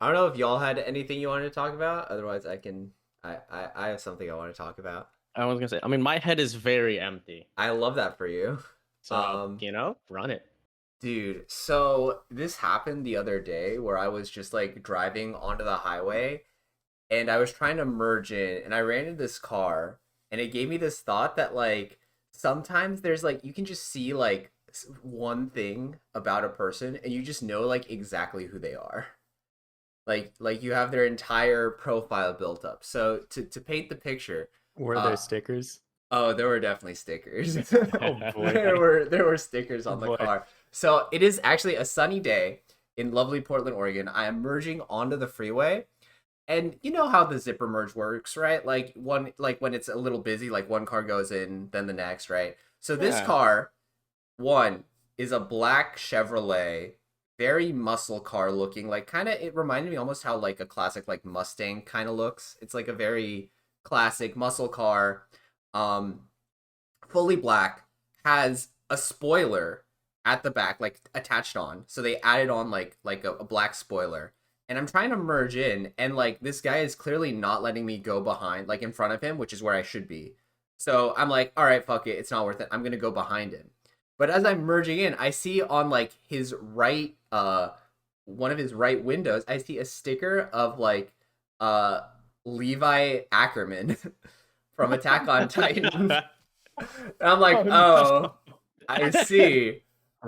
don't know if y'all had anything you wanted to talk about. Otherwise, I have something I want to talk about. I was gonna say, I mean, my head is very empty. I love that for you. So, run it. Dude, so this happened the other day where I was just like driving onto the highway and I was trying to merge in and I ran into this car and it gave me this thought that like sometimes there's like you can just see like one thing about a person and you just know like exactly who they are. Like you have their entire profile built up. So to paint the picture, Were there uh stickers? oh, there were definitely stickers. Oh boy. There were stickers Oh on the boy. car. So it is actually a sunny day in lovely Portland, Oregon. I am merging onto the freeway. And you know how the zipper merge works, right? Like when it's a little busy, like one car goes in, then the next, right? So this Yeah. car, one, is a black Chevrolet, very muscle car looking, like kind of it reminded me almost how like a classic like Mustang kind of looks. It's like a very classic muscle car. Um Fully black, has a spoiler at the back, like attached on. So they added on like a black spoiler. And I'm trying to merge in, and like this guy is clearly not letting me go behind, like in front of him, which is where I should be. So I'm like, all right, fuck it, it's not worth it. I'm gonna go behind him. But as I'm merging in, I see on like his right, one of his right windows, I see a sticker of like, uh, Levi Ackerman from Attack on Titan. And I'm Oh like, oh, no. I see.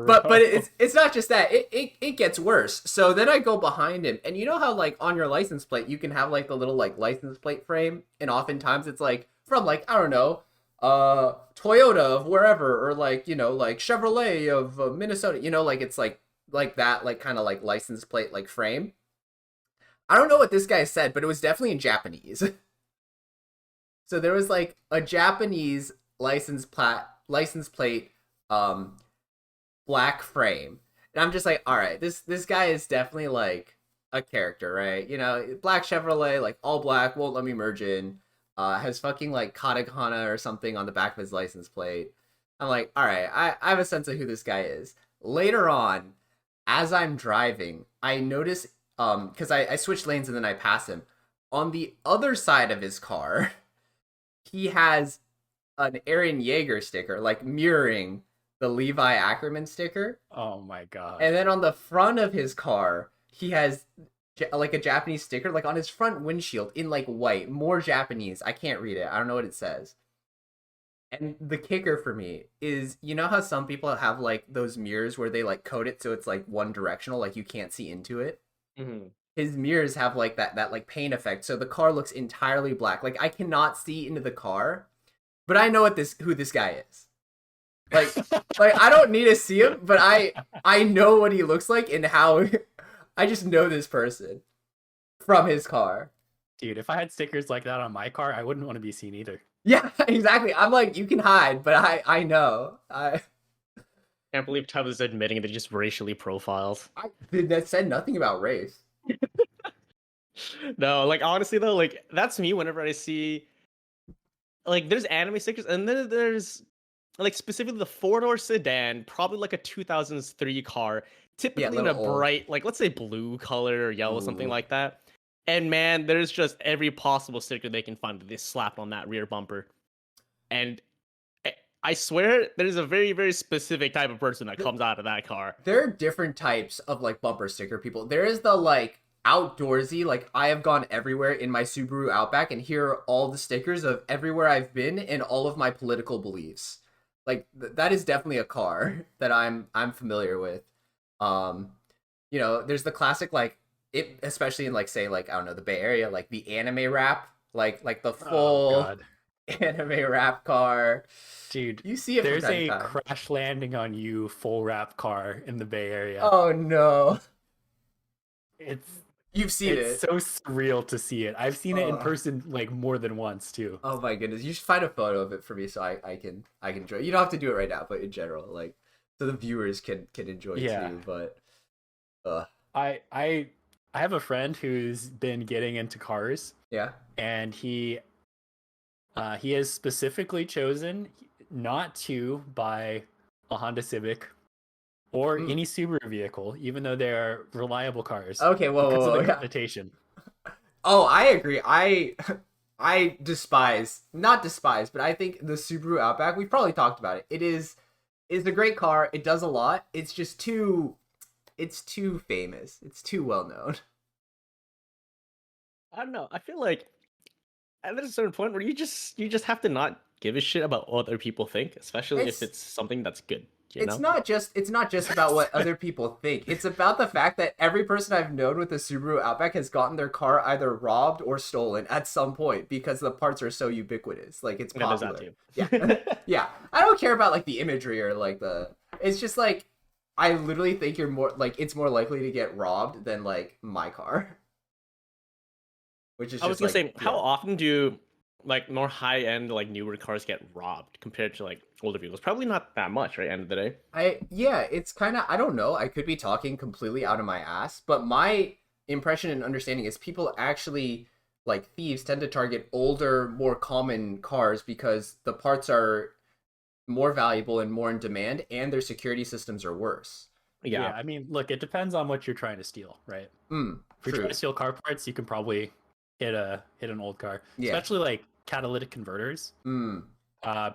But Bro. it's not just that. It gets worse. So then I go behind him, and you know how like on your license plate you can have like the little like license plate frame, and oftentimes it's like from like I don't know, Toyota of wherever, or like like Chevrolet of Minnesota. Like it's like that like kind of like license plate like frame. I don't know what this guy said, but it was definitely in Japanese. So there was like a Japanese license plate um black frame. And I'm just like, all right, this guy is definitely like a character, right? Black Chevrolet, like all black, won't let me merge in. Has fucking like katakana or something on the back of his license plate. I'm like, all right, I have a sense of who this guy is. Later on, as I'm driving, I notice because I switch lanes and then I pass him. On the other side of his car, he has an Aaron Yeager sticker, like mirroring the Levi Ackerman sticker. Oh my god. And then on the front of his car, he has like a Japanese sticker, like on his front windshield in like white, more Japanese. I can't read it. I don't know what it says. And the kicker for me is, you know how some people have like those mirrors where they like code it so it's like one directional, like you can't see into it. Mhm. His mirrors have like that like paint effect, so the car looks entirely black. Like I cannot see into the car, but I know who this guy is. Like like I don't need to see him, but I know what he looks like and how I just know this person from his car. Dude, if I had stickers like that on my car, I wouldn't want to be seen either. Yeah, exactly. I'm like, you can hide, but I know. Can't believe Teva's admitting they're just racially profiled. I that said nothing about race. No, like honestly though, like that's me whenever I see like there's anime stickers and then there's like specifically the four-door sedan, probably like a 2003 car, Yeah, a typically in little a old. bright, like let's say blue color or yellow, something Ooh. like that. And man, there's just every possible sticker they can find that they slapped on that rear bumper. And I I swear there's a very, very specific type of person that comes out of that car. There are different types of like bumper sticker people. There is the like outdoorsy, like I have gone everywhere in my Subaru Outback, and here are all the stickers of everywhere I've been and all of my political beliefs. Like that is definitely a car that I'm familiar with. Um, there's the classic like it, especially in like say like I don't know the Bay Area, like the anime rap, like the Oh full god. anime rap car. Dude, You see it from there's time to a time. crash landing on you full wrap car in the Bay Area. Oh no, It's you've seen it's it. so surreal to see it. I've seen it in Uh, person like more than once too. oh my goodness, you should find a photo of it for me so I can enjoy. You don't have to do it right now, but in general, like so the viewers can enjoy Yeah. too. But uh, I I I have a friend who's been getting into cars yeah, and he has specifically chosen not to buy a Honda Civic or Mm. any Subaru vehicle, even though they are reliable cars, Okay, whoa, because whoa, of whoa, the yeah. connotation. Oh, I agree. I despise, not despise, but I think the Subaru Outback, we've probably talked about it. It is a great car. It does a lot. It's too famous. It's too well known. I don't know. I feel like at a certain point where you just have to not give a shit about what other people think, especially if It's it's something that's good. You it's know? not just about what other people think. It's about the fact that every person I've known with a Subaru Outback has gotten their car either robbed or stolen at some point because the parts are so ubiquitous. Like it's Yeah, there's that popular. too. Yeah. Yeah. I don't care about like the imagery or like the it's just like I literally think you're more like it's more likely to get robbed than like my car. Which is I was just gonna like say, how yeah. often do like more high end like newer cars get robbed compared to like older vehicles? Probably not that much, right? End of the day. It's kind of I don't know. I could be talking completely out of my ass, but my impression and understanding is people actually like thieves tend to target older, more common cars because the parts are more valuable and more in demand, and their security systems are worse. Yeah. Yeah, I mean, look, it depends on what you're trying to steal, right? If you're trying True. to steal car parts, you can probably hit an old car, Yeah. especially like catalytic converters. Mm.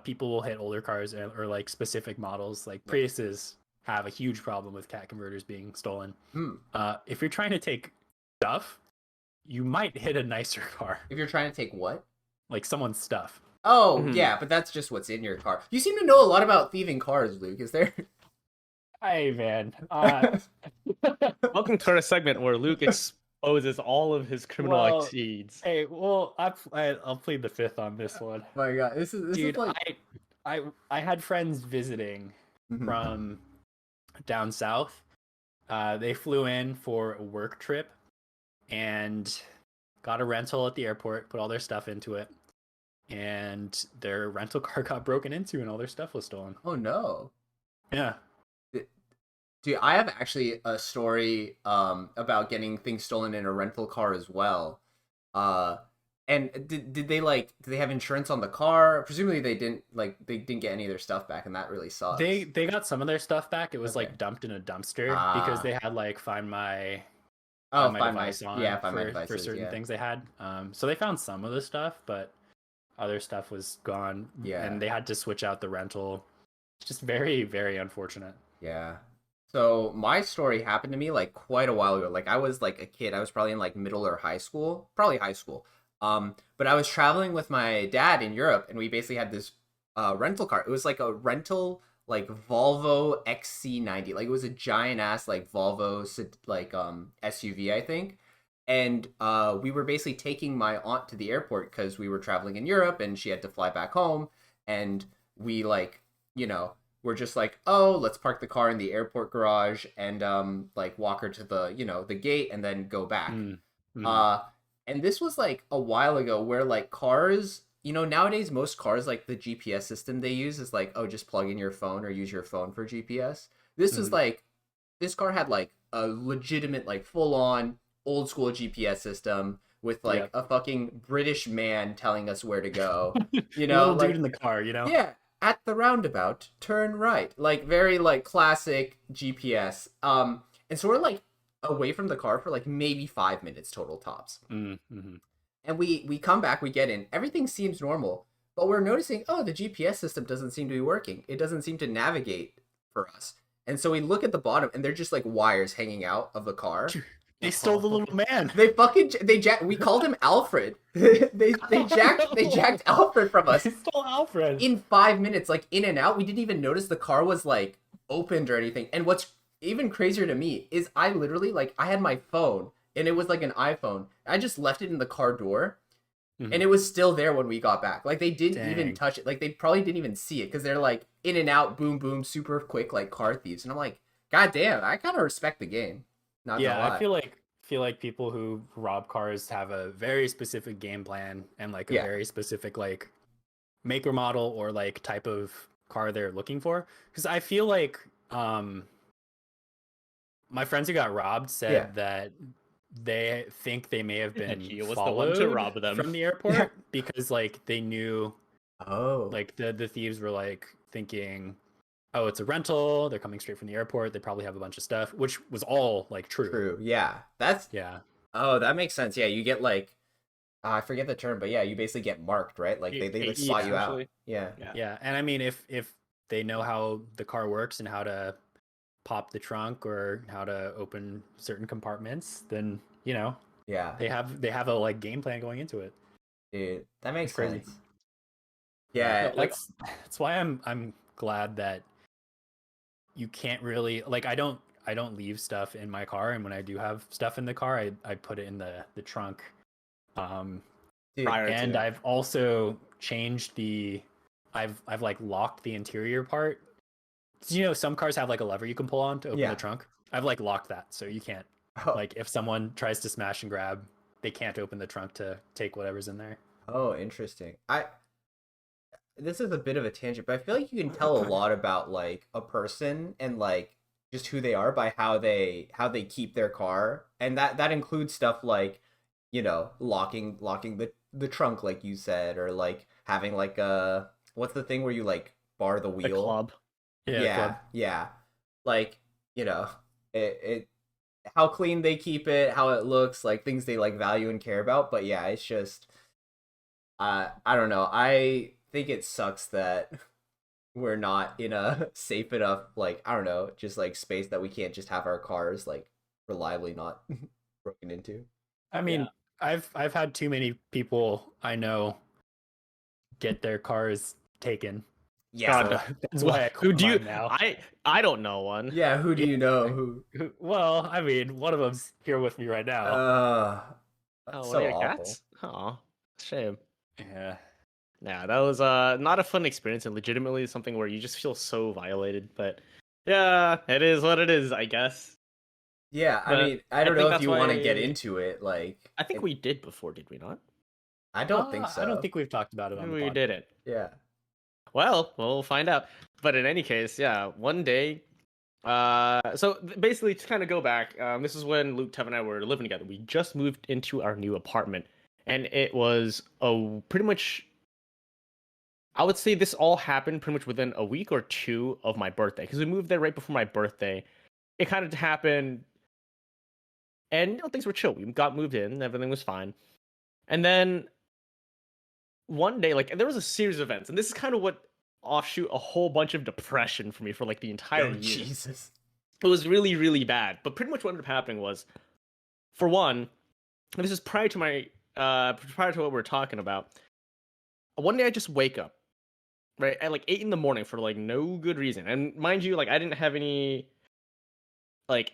People will hit older cars or like specific models. Like Yeah. Priuses have a huge problem with cat converters being stolen. Mm. If you're trying to take stuff, you might hit a nicer car, If you're trying to take what? like someone's stuff. Oh, Mhm. yeah, but that's just what's in your car. You seem to know a lot about thieving cars, Luke. Is there? Hey man, Welcome to our segment where Luke exposes all of his criminal well, activities. hey, well, I'll plead the fifth on this one, My God, this is dude. like. I had friends visiting Mhm. from down south. They flew in for a work trip and got a rental at the airport, put all their stuff into it, and their rental car got broken into and all their stuff was stolen. Oh no. Yeah. Dude, I have actually a story about getting things stolen in a rental car as well. Uh and did they like did they have insurance on the car? Presumably they didn't get any of their stuff back and that really sucks. They got some of their stuff back. It was Okay. like dumped in a dumpster because Ah. they had like find Oh, my find my device on yeah, find my for devices, certain yeah. things they had. So they found some of the stuff, but other stuff was gone. Yeah. And they had to switch out the rental. It's just very, very unfortunate. Yeah. So my story happened to me like quite a while ago. Like I was like a kid. I was probably in like middle or high school, probably high school. But I was traveling with my dad in Europe, and we basically had this rental car. It was like a rental like Volvo XC90. Like it was a giant ass like Volvo like SUV, I think. And we were basically taking my aunt to the airport because we were traveling in Europe, and she had to fly back home. And we like you know we're just like, oh, let's park the car in the airport garage and like walk her to the the gate and then go back. Mm. Mhm. Uh and this was like a while ago where like cars, nowadays most cars like the GPS system they use is like, oh, just plug in your phone or use your phone for GPS. This was Mhm. like this car had like a legitimate like full on old school GPS system with like Yep. a fucking British man telling us where to go. Little dude Like in the car, you know? yeah, at the roundabout, turn right. Like very like classic GPS. And so we're like away from the car for like maybe 5 minutes total tops. Mm-hmm. And we come back, we get in, everything seems normal, but we're noticing, oh, the GPS system doesn't seem to be working. It doesn't seem to navigate for us. And so we look at the bottom, and they're just like wires hanging out of the car. They stole the little man. We called him Alfred. They jacked Alfred from us They stole Alfred. in 5 minutes, like in and out. We didn't even notice the car was like opened or anything. And what's even crazier to me is I literally like I had my phone and it was like an iPhone. I just left it in the car door and it was still there when we got back. Like they didn't even Dang. touch it. Like they probably didn't even see it because they're like in and out, boom, boom, super quick, like car thieves. And I'm like, God damn, I kind of respect the game. Not Yeah, gonna lie. I feel like people who rob cars have a very specific game plan and like a Yeah. very specific like make or model or like type of car they're looking for. Because I feel like my friends who got robbed said Yeah. that they think they may have been He was the one followed to rob them. from the airport because like they knew Oh. like the thieves were like thinking oh, it's a rental. They're coming straight from the airport. They probably have a bunch of stuff, which was all like true. True. Yeah. That's Yeah. oh, that makes sense. Yeah, you get like I forget the term, but yeah, you basically get marked, right? Like they like AT, spot you out. essentially. Yeah. Yeah. And I mean, if they know how the car works and how to pop the trunk or how to open certain compartments, then Yeah. they have a like game plan going into it. Dude, that makes It's crazy. sense. Yeah, Yeah, like that's why I'm glad that you can't really like I don't leave stuff in my car, and when I do have stuff in the car, I put it in the trunk. dude, Prior And to. I've also changed I've like locked the interior part. So, some cars have like a lever you can pull on to open Yeah. the trunk. I've like locked that, so you can't oh, like if someone tries to smash and grab, they can't open the trunk to take whatever's in there. oh, interesting. This is a bit of a tangent, but I feel like you can tell a lot about like a person and like just who they are by how they keep their car, and that includes stuff like locking the trunk like you said, or like having like a what's the thing where you like bar the The wheel. club. Yeah, Yeah, club. yeah. Like, you know, it how clean they keep it, how it looks, like things they like value and care about. But yeah, it's just I don't know. I think it sucks that we're not in a safe enough like I don't know, just like space that we can't just have our cars like reliably not broken into. I Yeah. mean, I've had too many people I know get their cars taken. Yeah. God, So that's why I who call do you? mine now. I don't know one. Yeah, who do Yeah. you know who Well, I mean, one of them's here with me right now. uh that's Oh, one of so your awful. cats? Oh, shame. Yeah. Yeah, that was not a fun experience and legitimately something where you just feel so violated. But yeah, it is what it is, I guess. Yeah, I But mean, I I don't know think if that's you want to get why into it like I think we did before, did we not? I don't think I don't so. think we've talked about it on Maybe the we pod. didn't. Yeah. Well, we'll find out. But in any case, yeah, one day. Basically, to kind of go back, this is when Luke, Teva, and I were living together. We just moved into our new apartment, and it was pretty much. I would say this all happened pretty much within a week or two of my birthday because we moved there right before my birthday. It kind of happened, and things were chill. We got moved in, everything was fine, and then one day, like there was a series of events, and this is kind of what offshoot a whole bunch of depression for me for like the entire Oh year. Jesus. It was really, really bad. But pretty much what ended up happening was, for one, and this is prior to prior to what we're talking about. One day I just wake up, right, at like 8 in the morning for like no good reason. And mind you, like I didn't have any like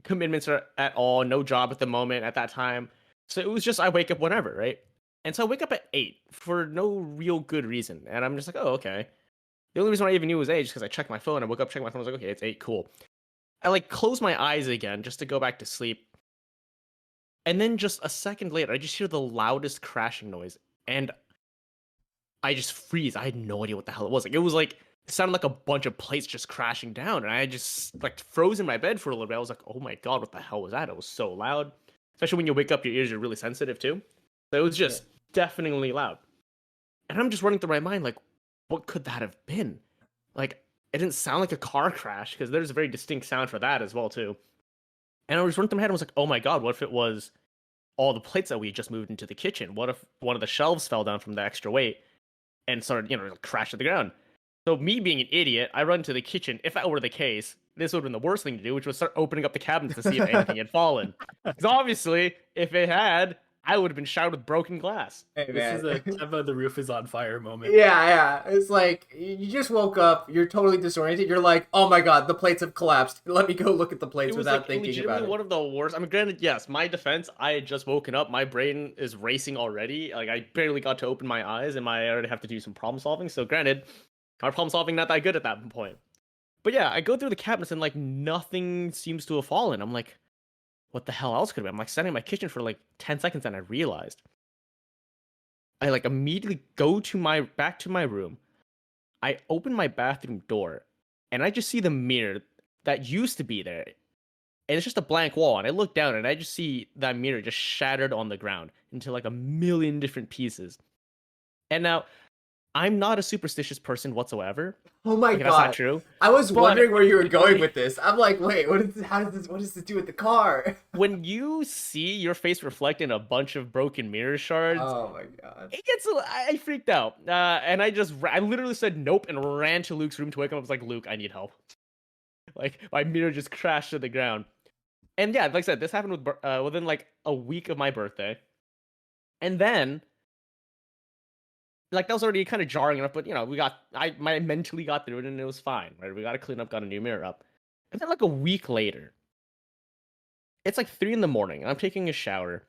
commitments at all, no job at the moment at that time. So it was just I wake up whenever, right? And so I wake up at 8 for no real good reason. And I'm just like, oh, okay. The only reason I even knew it was age because I checked my phone. I woke up, checked my phone. I was like, okay, it's 8, cool. I like close my eyes again just to go back to sleep. And then just a second later, I just hear the loudest crashing noise. And I just freeze. I had no idea what the hell it was. Like it sounded like a bunch of plates just crashing down. And I just like froze in my bed for a little bit. I was like, oh my God, what the hell was that? It was so loud. Especially when you wake up, your ears are really sensitive too. So it was just definitely loud. And I'm just running through my mind, like, what could that have been? Like, it didn't sound like a car crash because there's a very distinct sound for that as well too. And I was running through my head and was like, oh my God, what if it was all the plates that we just moved into the kitchen? What if one of the shelves fell down from the extra weight and started, crash to the ground? So me being an idiot, I run to the kitchen. If that were the case, this would have been the worst thing to do, which was start opening up the cabinets to see if anything had fallen. Because obviously, if it had, I would have been showered with broken glass. Hey This man. is a Teva the roof is on fire moment. Yeah. It's like you just woke up, you're totally disoriented. You're like, "Oh my God, the plates have collapsed. Let me go look at the plates It was without like thinking legitimately about it." one of the worst. I mean, granted, yes, my defense, I had just woken up. My brain is racing already. Like I barely got to open my eyes, and I already have to do some problem solving. So, granted, my problem solving not that good at that point. But yeah, I go through the cabinets and like nothing seems to have fallen. I'm like, what the hell else could have been? I'm like standing in my kitchen for like 10 seconds, and I realized I like immediately go to my back to my room. I open my bathroom door, and I just see the mirror that used to be there, and it's just a blank wall. And I look down and I just see that mirror just shattered on the ground into like a million different pieces. And now I'm not a superstitious person whatsoever. Oh my Okay, that's not god. true. I was But wondering where you were going with this. I'm like, wait, what does this do with the car? when you see your face reflect in a bunch of broken mirror shards, Oh my god. it gets. I freaked out, and I literally said nope and ran to Luke's room to wake him up. I was like, Luke, I need help. Like my mirror just crashed to the ground. And yeah, like I said, this happened within like a week of my birthday, and then like that was already kind of jarring enough. But I mentally got through it, and it was fine. Right, we got to clean up, got a new mirror up, and then like a week later, it's like 3 in the morning, and I'm taking a shower,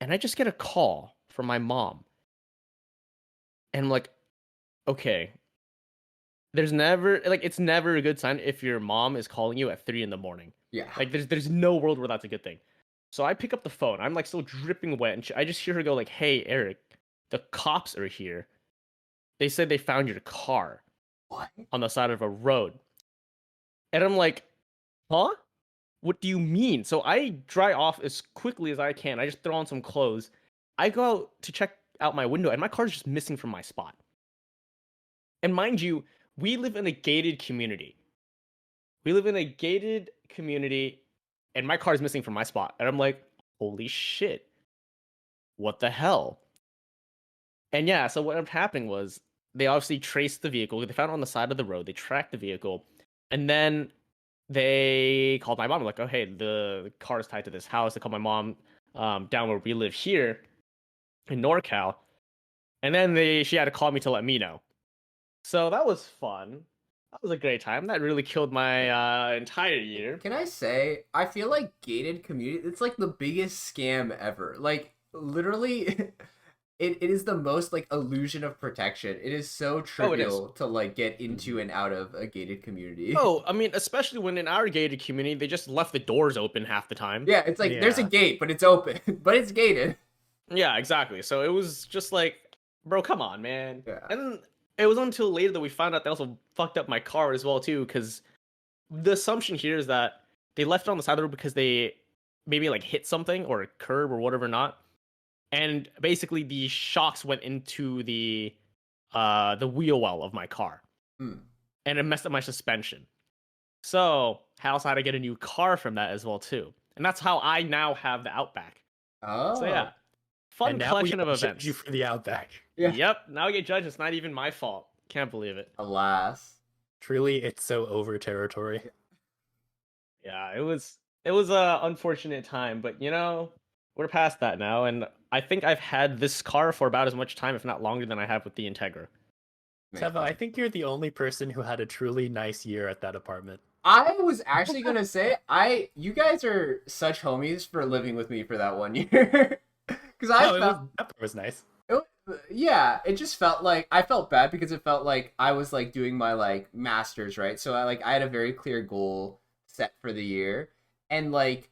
and I just get a call from my mom, and I'm like, okay, it's never a good sign if your mom is calling you at 3 in the morning. Yeah. Like there's no world where that's a good thing. So I pick up the phone. I'm like still dripping wet, and I just hear her go like, "Hey, Eric, the cops are here. They said they found your car What? on the side of a road." And I'm like, "Huh? What do you mean?" So I dry off as quickly as I can. I just throw on some clothes. I go out to check out my window, and my car's just missing from my spot. And mind you, we live in a gated community. And my car is missing from my spot. And I'm like, holy shit. What the hell? And yeah, so what ended up happening was they obviously traced the vehicle. They found it on the side of the road. They tracked the vehicle. And then they called my mom. Like, oh, hey, the car is tied to this house. They called my mom down where we live here in NorCal. And then she had to call me to let me know. So that was fun. That was a great time. That really killed my entire year. Can I say, I feel like gated community, it's like the biggest scam ever. Like, literally, it is the most, like, illusion of protection. It is so trivial to, like, get into and out of a gated community. Oh, I mean, especially when in our gated community, they just left the doors open half the time. Yeah, it's like, there's a gate, but it's open. But it's gated. Yeah, exactly. So it was just like, bro, come on, man. Yeah. And it was until later that we found out they also fucked up my car as well, too, because the assumption here is that they left it on the side of the road because they maybe like hit something or a curb or whatever not. And basically the shocks went into the wheel well of my car. Hmm. And it messed up my suspension. So I also had to get a new car from that as well, too. And that's how I now have the Outback. Oh. So yeah. Fun collection of events. You for the Outback. Yeah. Yep. Now I get judged. It's not even my fault. Can't believe it. Alas. Truly, it's so over territory. Yeah, it was a unfortunate time, but we're past that now, and I think I've had this car for about as much time, if not longer, than I have with the Integra. Teva, I think you're the only person who had a truly nice year at that apartment. I was actually gonna say, you guys are such homies for living with me for that 1 year. Because that part was nice. Yeah, it just felt like I felt bad because it felt like I was like doing my like masters, right? So I had a very clear goal set for the year, and like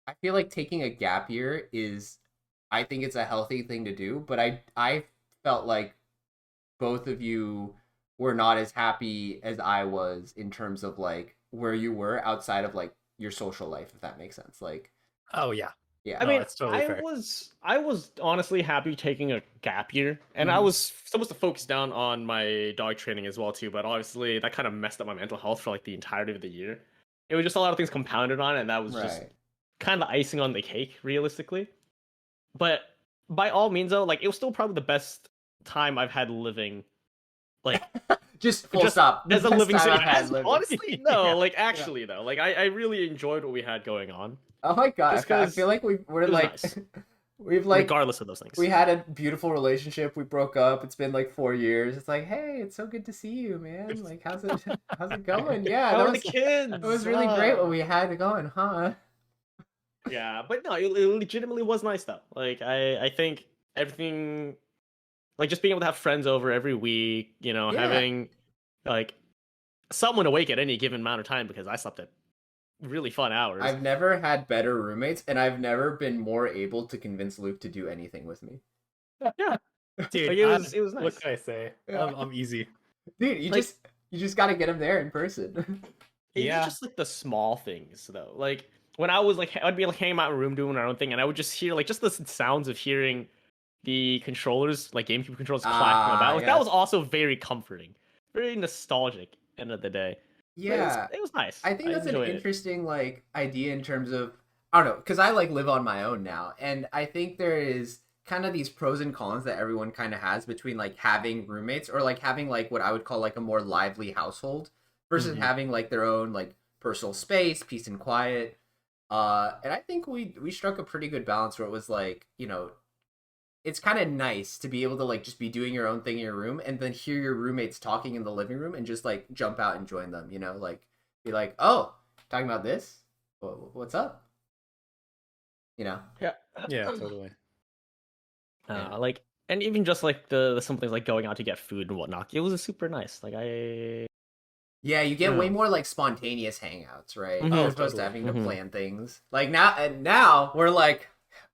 I feel like taking a gap year I think it's a healthy thing to do, but I felt like both of you were not as happy as I was in terms of like where you were outside of like your social life, if that makes sense. Like, oh yeah. yeah. I mean, that's totally fair. I was honestly happy taking a gap year, and I was supposed to focus down on my dog training as well too. But obviously, that kind of messed up my mental health for like the entirety of the year. It was just a lot of things compounded on, and that was just kind of icing on the cake, realistically. But by all means, though, like it was still probably the best time I've had living, like just full stop. As a living city. Honestly, no, like actually though, like I really enjoyed what we had going on. Oh my god! I feel like we're like nice. we've like regardless of those things. We had a beautiful relationship. We broke up. It's been like 4 years. It's like, hey, it's so good to see you, man. Like, how's it going? Yeah, How are the kids? It was really great what we had going, huh? Yeah, but no, it legitimately was nice though. Like I think everything, like just being able to have friends over every week, having like someone awake at any given amount of time because I slept at really fun hours. I've never had better roommates, and I've never been more able to convince Luke to do anything with me. Yeah, dude, like, it was nice. What can I say? Yeah. I'm easy. Dude, you just got to get him there in person. It's just like the small things though. Like when I was like, I'd be like hanging out in my room doing my own thing, and I would just hear like just the sounds of hearing the controllers, like GameCube controllers, clacking about. Like that was yes. also very comforting, very nostalgic. End of the day, but Yeah. it was nice. I think I that's an enjoyed it. interesting like idea in terms of I don't know because I like live on my own now, and I think there is kind of these pros and cons that everyone kind of has between like having roommates or like having like what I would call like a more lively household versus Mhm. having like their own like personal space, peace and quiet. And I think we struck a pretty good balance where it was like it's kind of nice to be able to like just be doing your own thing in your room and then hear your roommates talking in the living room and just like jump out and join them, like be like, "Oh, talking about this? What's up?" You know? Yeah. Yeah, totally. Yeah. Like, and even just like the some things like going out to get food and whatnot. It was super nice. Like I. Yeah, you get way Yeah. more like spontaneous hangouts, right? Mhm. As Oh, opposed to totally. having to Mhm. plan things. Like now we're like,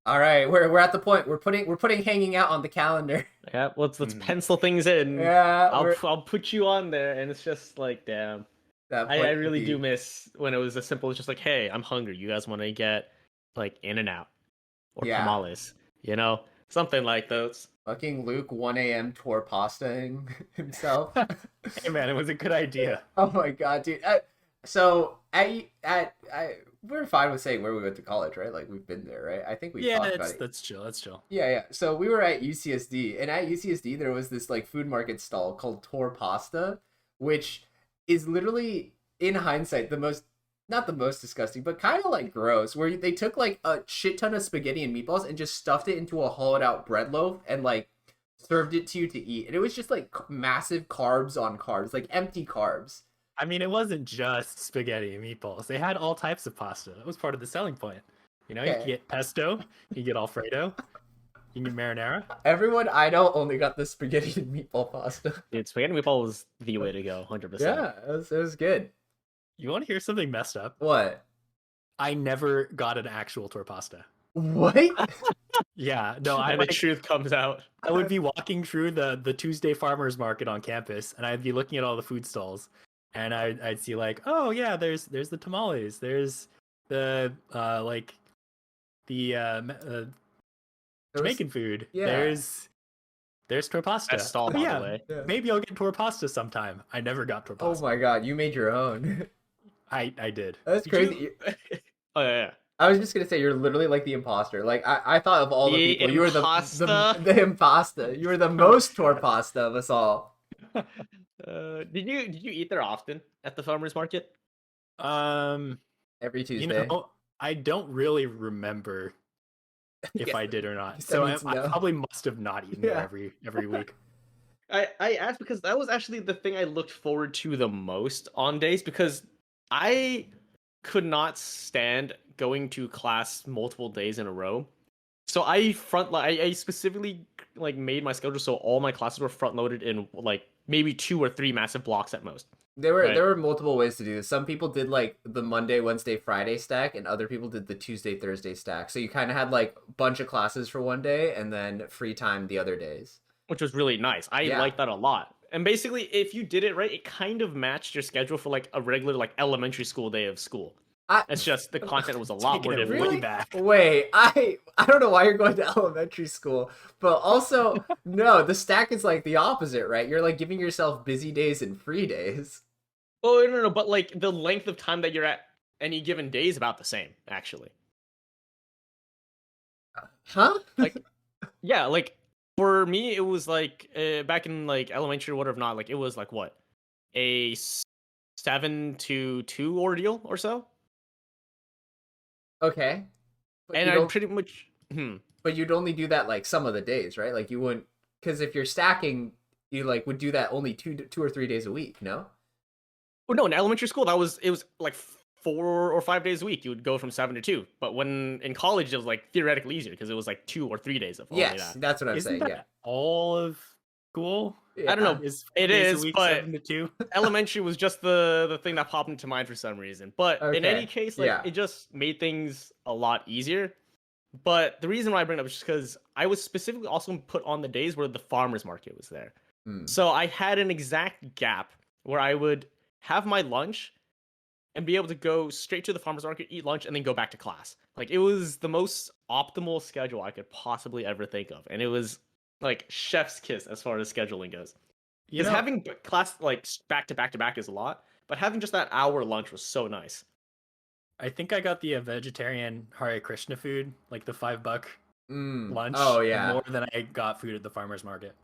all right, we're at the point we're putting hanging out on the calendar. Yeah. Let's Mhm. pencil things in. Yeah, we're I'll put you on there, and it's just like, damn. that I point really do indeed. miss when it was as simple as just like, hey, I'm hungry. You guys want to get like In and Out or Yeah. tamales? Something like those. Fucking Luke 1 a.m. tour pastaing himself. Hey man, it was a good idea. Oh my god, dude. So we're fine with saying where we went to college, right? Like we've been there, right? I think we've Yeah, talked about it. that's chill. That's chill. Yeah, yeah. So we were at UCSD, and at UCSD there was this like food market stall called Tor Pasta, which is literally, in hindsight, the most not the most disgusting, but kind of like gross. Where they took like a shit ton of spaghetti and meatballs and just stuffed it into a hollowed out bread loaf and like served it to you to eat, and it was just like massive carbs on carbs, like empty carbs. I mean, it wasn't just spaghetti and meatballs. They had all types of pasta. That was part of the selling point. You could Okay. get pesto, you could get Alfredo, you can get marinara. Everyone I know only got the spaghetti and meatball pasta. Dude, spaghetti meatball was the way to go, 100%. Yeah, it was good. You want to hear something messed up? What? I never got an actual torpasta. What? Yeah, no, I And the like truth comes out. I would be walking through the Tuesday farmers market on campus, and I'd be looking at all the food stalls, and I'd see like, oh yeah, there's the tamales, there's the like the There was, Jamaican food, yeah. there's torpasta. Best stall, Oh, by yeah, the way. Yeah. maybe I'll get torpasta sometime. I never got Oh torpasta. my god, you made your own. I did. That's Did crazy. you- Oh yeah. I was just gonna say you're literally like the imposter. Like I thought of all the The people, you were the impasta? the impasta. You were the most torpasta of us all. Did you eat there often at the farmers market? Um, Every you Tuesday. know, I don't really remember if Guess I did or not. that So means I no. probably must have not eaten Yeah. there every week. I asked because that was actually the thing I looked forward to the most on days because I could not stand going to class multiple days in a row. So I specifically like made my schedule so all my classes were front loaded in like maybe 2 or 3 massive blocks at most. There were Right. there were multiple ways to do this. Some people did like the Monday, Wednesday, Friday stack, and other people did the Tuesday, Thursday stack. So you kind of had like a bunch of classes for one day and then free time the other days. Which was really nice. I Yeah. liked that a lot. And basically, if you did it right, it kind of matched your schedule for like a regular like elementary school day of school. I It's just the content was a lot Taking more it difficult. way really back. wait. I don't know why you're going to elementary school, but also no, the stack is like the opposite, right? You're like giving yourself busy days and free days. Oh no, but like the length of time that you're at any given day is about the same, actually. Huh? Like, yeah, like for me, it was like back in like elementary or whatever, not like it was like what a 7 to 2 ordeal or so, Okay. But and you I don't pretty much. but you'd only do that like some of the days, right? Like you wouldn't because if you're stacking, you like would do that only 2 or 3 days a week, no? Well, no, in elementary school it was like 4 or 5 days a week. You would go from 7 to 2, but when in college it was like theoretically easier because it was like 2 or 3 days of only Yes, that. that's what I'm Isn't saying. that Yeah. all of school? I don't know. Is It 4 days is, a week, but 7 to 2? elementary was just the thing that popped into mind for some reason. But in any Okay, case, like yeah. it just made things a lot easier. But the reason why I bring it up is just because I was specifically also put on the days where the farmers market was there. Hmm. So I had an exact gap where I would have my lunch and be able to go straight to the farmers market, eat lunch, and then go back to class. Like it was the most optimal schedule I could possibly ever think of, and it was like chef's kiss as far as scheduling goes. You Because know, having class like back to back to back is a lot, but having just that hour lunch was so nice. I think I got the vegetarian Hare Krishna food, like the $5 lunch, Oh yeah. more than I got food at the farmer's market.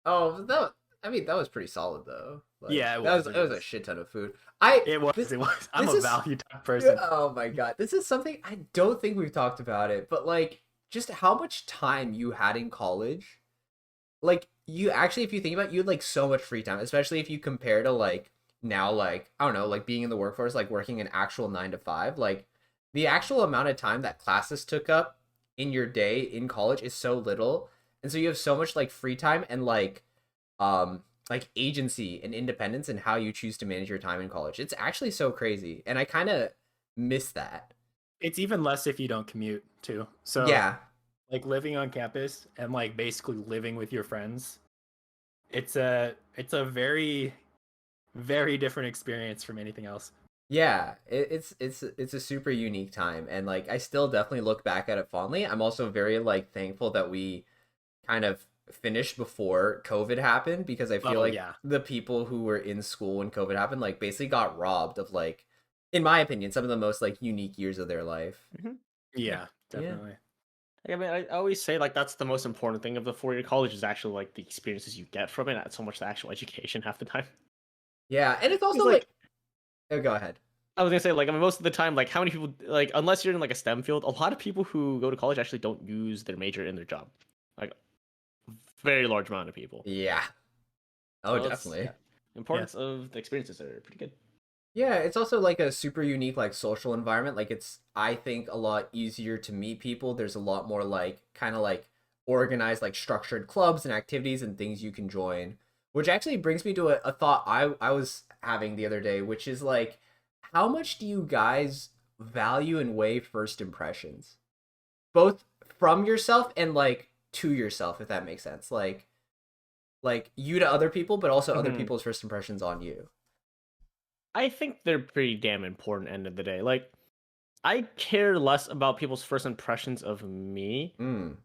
Oh, I mean, that was pretty solid though. Like, Yeah, it that was. was It it was a was. shit ton of food. It was. It was. I'm This a is value type person. oh my god, this is something I don't think we've talked about it, but like just how much time you had in college. Like you actually, if you think about it, you had like so much free time, especially if you compare to like now, like I don't know, like being in the workforce, like working an actual 9 to 5. Like the actual amount of time that classes took up in your day in college is so little, and so you have so much like free time and like agency and independence in how you choose to manage your time in college. It's actually so crazy, and I kind of miss that. It's even less if you don't commute too. So Yeah, like living on campus and like basically living with your friends, it's a very very different experience from anything else. yeah, it's a super unique time, and like I still definitely look back at it fondly. I'm also very like thankful that we kind of finished before COVID happened, because I feel Oh like yeah. the people who were in school when COVID happened like basically got robbed of like, in my opinion, some of the most like unique years of their life. Mm-hmm. Yeah, Yeah. definitely. I mean, I always say like that's the most important thing of the 4 year college is actually like the experiences you get from it, not so much the actual education half the time. Yeah, and it's also It's like like, oh, go ahead. I was gonna say, like, I mean, most of the time, like, how many people, like, unless you're in like a STEM field, a lot of people who go to college actually don't use their major in their job. Like, very large amount of people. Yeah. Oh, So it's definitely. yeah, importance of the experiences are pretty good. Yeah, it's also like a super unique like social environment. Like it's, I think, a lot easier to meet people. There's a lot more like kind of like organized like structured clubs and activities and things you can join. Which actually brings me to a thought I was having the other day, which is like how much do you guys value and weigh first impressions? Both from yourself and like to yourself, if that makes sense. Like you to other people, but also other Mhm. people's first impressions on you. I think they're pretty damn important. End of the day, like, I care less about people's first impressions of me, Mm.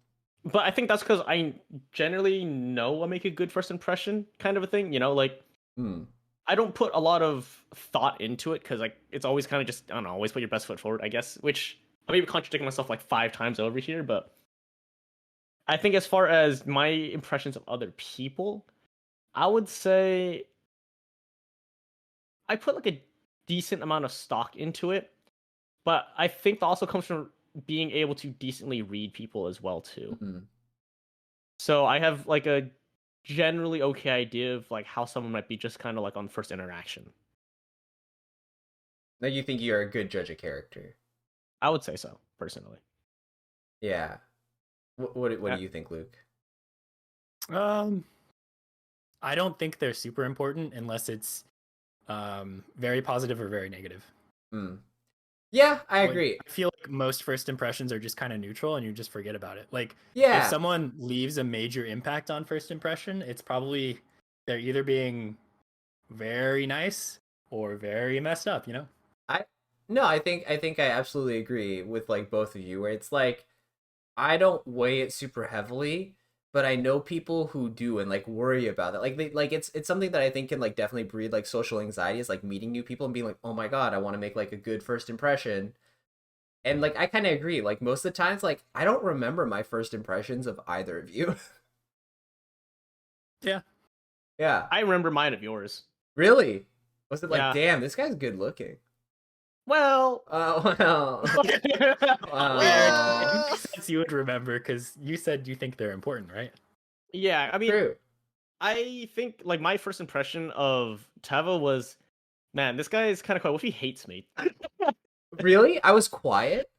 but I think that's because I generally know I make a good first impression, kind of a thing. You know, like. Mm. I don't put a lot of thought into it because like it's always kind of just I don't know, always put your best foot forward, I guess. Which I may be contradicting myself like 5 times over here, but I think as far as my impressions of other people, I would say I put like a decent amount of stock into it, but I think that also comes from being able to decently read people as well too. Mm. So I have like a generally okay idea of like how someone might be just kind of like on first interaction. Like you think you're a good judge of character. I would say so personally. Yeah. What do you think, Luke? Um, I don't think they're super important unless it's very positive or very negative. Mm. Yeah, I Like, agree. I feel like most first impressions are just kind of neutral and you just forget about it. Like if Yeah. someone leaves a major impact on first impression, it's probably they're either being very nice or very messed up, you know? I no, I think I absolutely agree with like both of you, where it's like I don't weigh it super heavily, but I know people who do and like worry about it. Like they like it's something that I think can like definitely breed like social anxiety, is like meeting new people and being like, "Oh my god, I want to make like a good first impression." And like I kind of agree. Like most of the times like I don't remember my first impressions of either of you. Yeah. Yeah. I remember mine of yours. Really? Was it like, Yeah. damn, this guy's good looking? Well, Well, It uh, makes sense you would remember because you said you think they're important, right? yeah. I mean, true. I think like my first impression of Teva was, man, this guy is kind of quiet. What if he hates me? Really? I was quiet?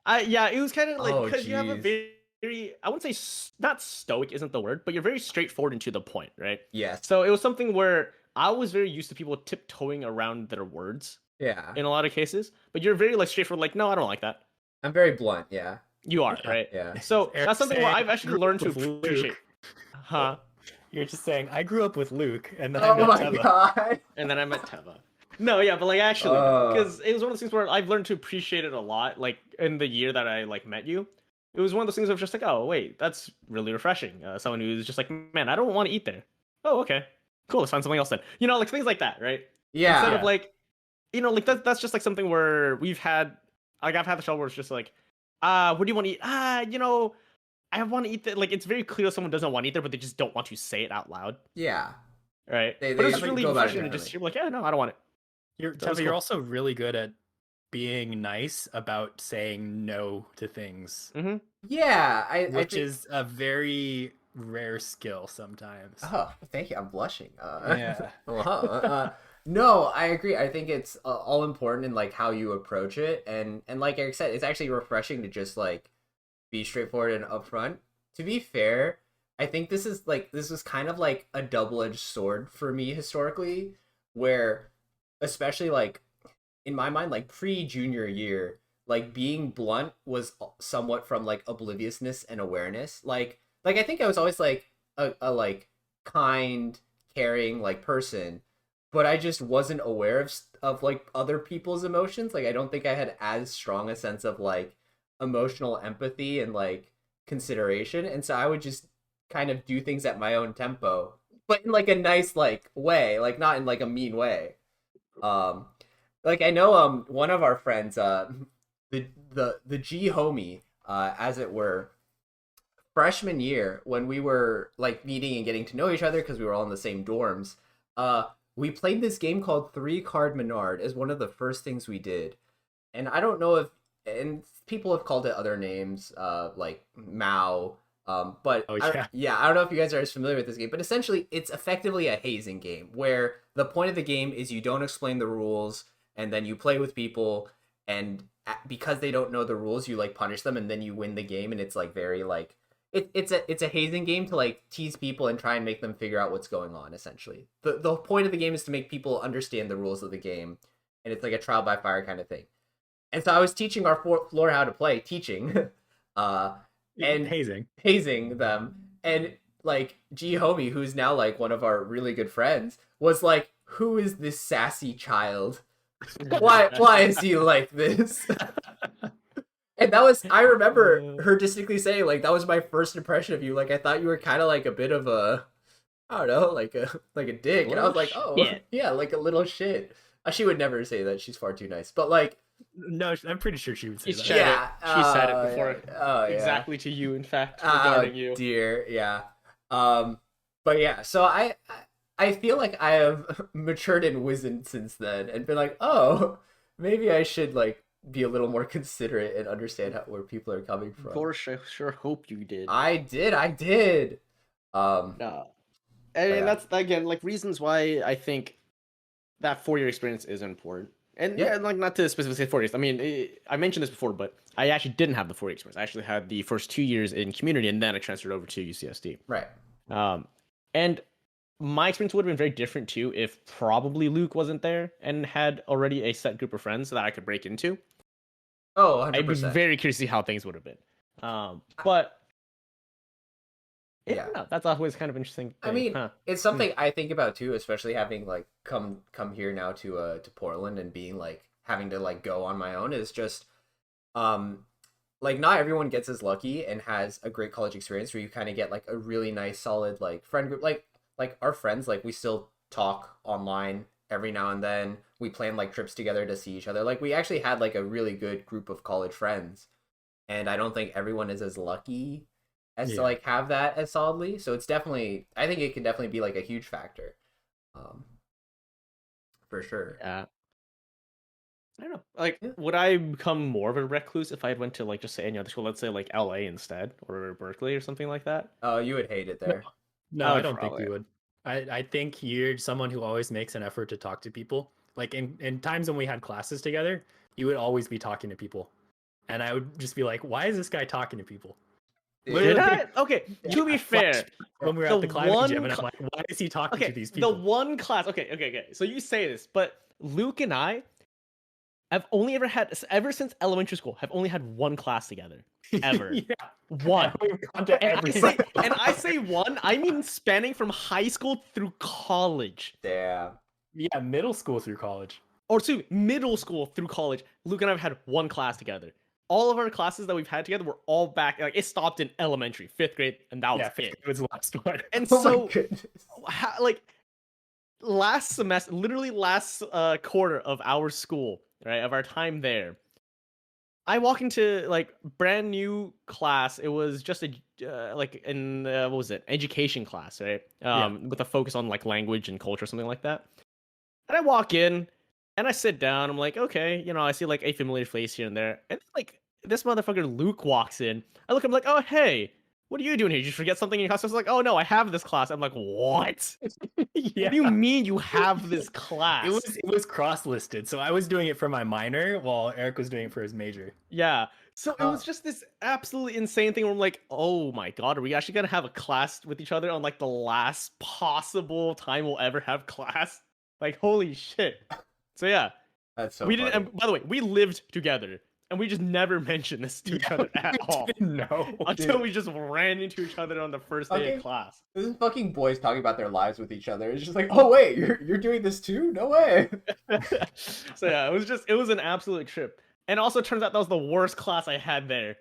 Yeah, it was kind of like Oh, because you have a jeez. very, I wouldn't say not stoic isn't the word, but you're very straightforward and to the point, right? Yes. So it was something where I was very used to people tiptoeing around their words Yeah. in a lot of cases, but you're very like straightforward, like, no, I don't like that. I'm very blunt. Yeah. You are, Yeah. right? Yeah. So Eric that's something where saying, I've "I actually grew learned up to with Luke." appreciate. Huh? You're just saying, I grew up with Luke and then I Oh met my Teva. god. And then I met Teva. No, yeah, but like actually, Uh. because it was one of those things where I've learned to appreciate it a lot. Like in the year that I like met you, it was one of those things of just like, oh wait, that's really refreshing. Someone who's just like, man, I don't want to eat there. Oh, okay, cool. Let's find something else then. You know, like things like that, right? Instead Yeah. of like, you know, like that's just like something where we've had, like I've had the show where it's just like, what do you want to eat? You know, I want to eat that. Like it's very clear someone doesn't want to eat there, but they just don't want to say it out loud, Yeah. right? They But it was just go really about it refreshing to just differently. hear like, yeah, no, I don't want it. That was Teva, you're cool. also really good at being nice about saying no to things, Yeah, I which think. is a very rare skill sometimes. Oh, thank you. I'm blushing. Yeah. No, I agree. I think it's all important in like how you approach it, and like Eric said, it's actually refreshing to just like be straightforward and upfront. To be fair, I think this was kind of like a double-edged sword for me historically, where especially like in my mind, like pre-junior year, like being blunt was somewhat from like obliviousness and awareness. Like I think I was always like a like kind, caring like person, but I just wasn't aware of like other people's emotions. Like I don't think I had as strong a sense of like emotional empathy and like consideration, and so I would just kind of do things at my own tempo, but in like a nice like way, like not in like a mean way. Um, like I know one of our friends, the G homie, as it were, freshman year when we were like meeting and getting to know each other because we were all in the same dorms, uh we played this game called Three Card Menard as one of the first things we did. And I don't know if, and people have called it other names, like Mao. But Oh yeah. yeah, I don't know if you guys are as familiar with this game, but essentially it's effectively a hazing game where the point of the game is you don't explain the rules and then you play with people, and because they don't know the rules, you like punish them and then you win the game, and it's like very like it's a hazing game to like tease people and try and make them figure out what's going on. Essentially, the point of the game is to make people understand the rules of the game, and it's like a trial by fire kind of thing. And so I was teaching our floor how to play, teaching, uh, and Hazing. hazing them. And like G Homie, who's now like one of our really good friends, was like, "Who is this sassy child? Why is he like this?" And that was, I remember her distinctly saying, like, that was my first impression of you. Like, I thought you were kind of like a bit of a, I don't know, like a dick. And I was like, oh, yeah, like a little shit. She would never say that. She's far too nice. But like, No, I'm pretty sure she would say She's that. said yeah, it. She said it before. oh, yeah. Exactly to you, in fact, regarding you. Dear, yeah. But yeah, so I feel like I have matured and wizened since then, and been like, oh, maybe I should like be a little more considerate and understand where people are coming from. Of course, I sure hope you did. I did. No. And yeah. that's, again, like, reasons why I think that 4-year experience is important. And yeah, like, not to specifically say 4 years. I mean, I mentioned this before, but I actually didn't have the 4-year experience. I actually had the first 2 years in community, and then I transferred over to UCSD. Right. And my experience would have been very different too if probably Luke wasn't there and had already a set group of friends that I could break into. Oh, 100%. I'd be very curious to see how things would have been. But yeah, no, that's always kind of interesting thing. I mean, it's something I think about too, especially having like come here now to Portland and being like having to like go on my own, is just like not everyone gets as lucky and has a great college experience where you kind of get like a really nice solid like friend group. Like our friends, like we still talk online every now and then. We plan like trips together to see each other. Like we actually had like a really good group of college friends, and I don't think everyone is as lucky as to like have that as solidly. So it's definitely, I think it can definitely be like a huge factor, for sure. Yeah. I don't know. Like, would I become more of a recluse if I went to like just say any other school? Let's say like LA instead, or Berkeley or something like that. Oh, you would hate it there. No, I don't think you would. I think you're someone who always makes an effort to talk to people. Like in times when we had classes together, you would always be talking to people. And I would just be like, why is this guy talking to people? Did I? Okay, to be fair, when we were at the climbing gym, and I'm like, why is he talking to these people? The one class, okay. So you say this, but Luke and I have only ever since elementary school, have only had one class together. Ever. One. And I say one, I mean spanning from high school through college. Damn. Yeah, middle school through college. or to middle school through college, Luke and I have had one class together. All of our classes that we've had together were all back. Like it stopped in elementary, 5th grade, and that was Yeah, it. it was the last one. And Oh my so, goodness. like last semester, literally last quarter of our school, right, of our time there, I walk into like brand new class. It was just a like in what was it? Education class, right? With a focus on like language and culture, something like that. And I walk in and I sit down. I'm like, okay, I see like a familiar face here and there. And like this motherfucker Luke walks in. I look, I'm like, oh hey, what are you doing here? Did you forget something in your class? I was like, oh no, I have this class. I'm like, what? Yeah. What do you mean you have this class? It was cross-listed, so I was doing it for my minor while Eric was doing it for his major. Yeah. So it was Huh. just this absolutely insane thing where I'm like, oh my god, are we actually gonna have a class with each other on like the last possible time we'll ever have class? Like, holy shit. So yeah, That's so we didn't. funny. And by the way, we lived together, and we just never mentioned this to each other at all No. until Dude. we just ran into each other on the first day Okay. of class. This is fucking boys talking about their lives with each other. It's just like, oh wait, you're doing this too? No way. So yeah, it was an absolute trip. And also turns out that was the worst class I had there.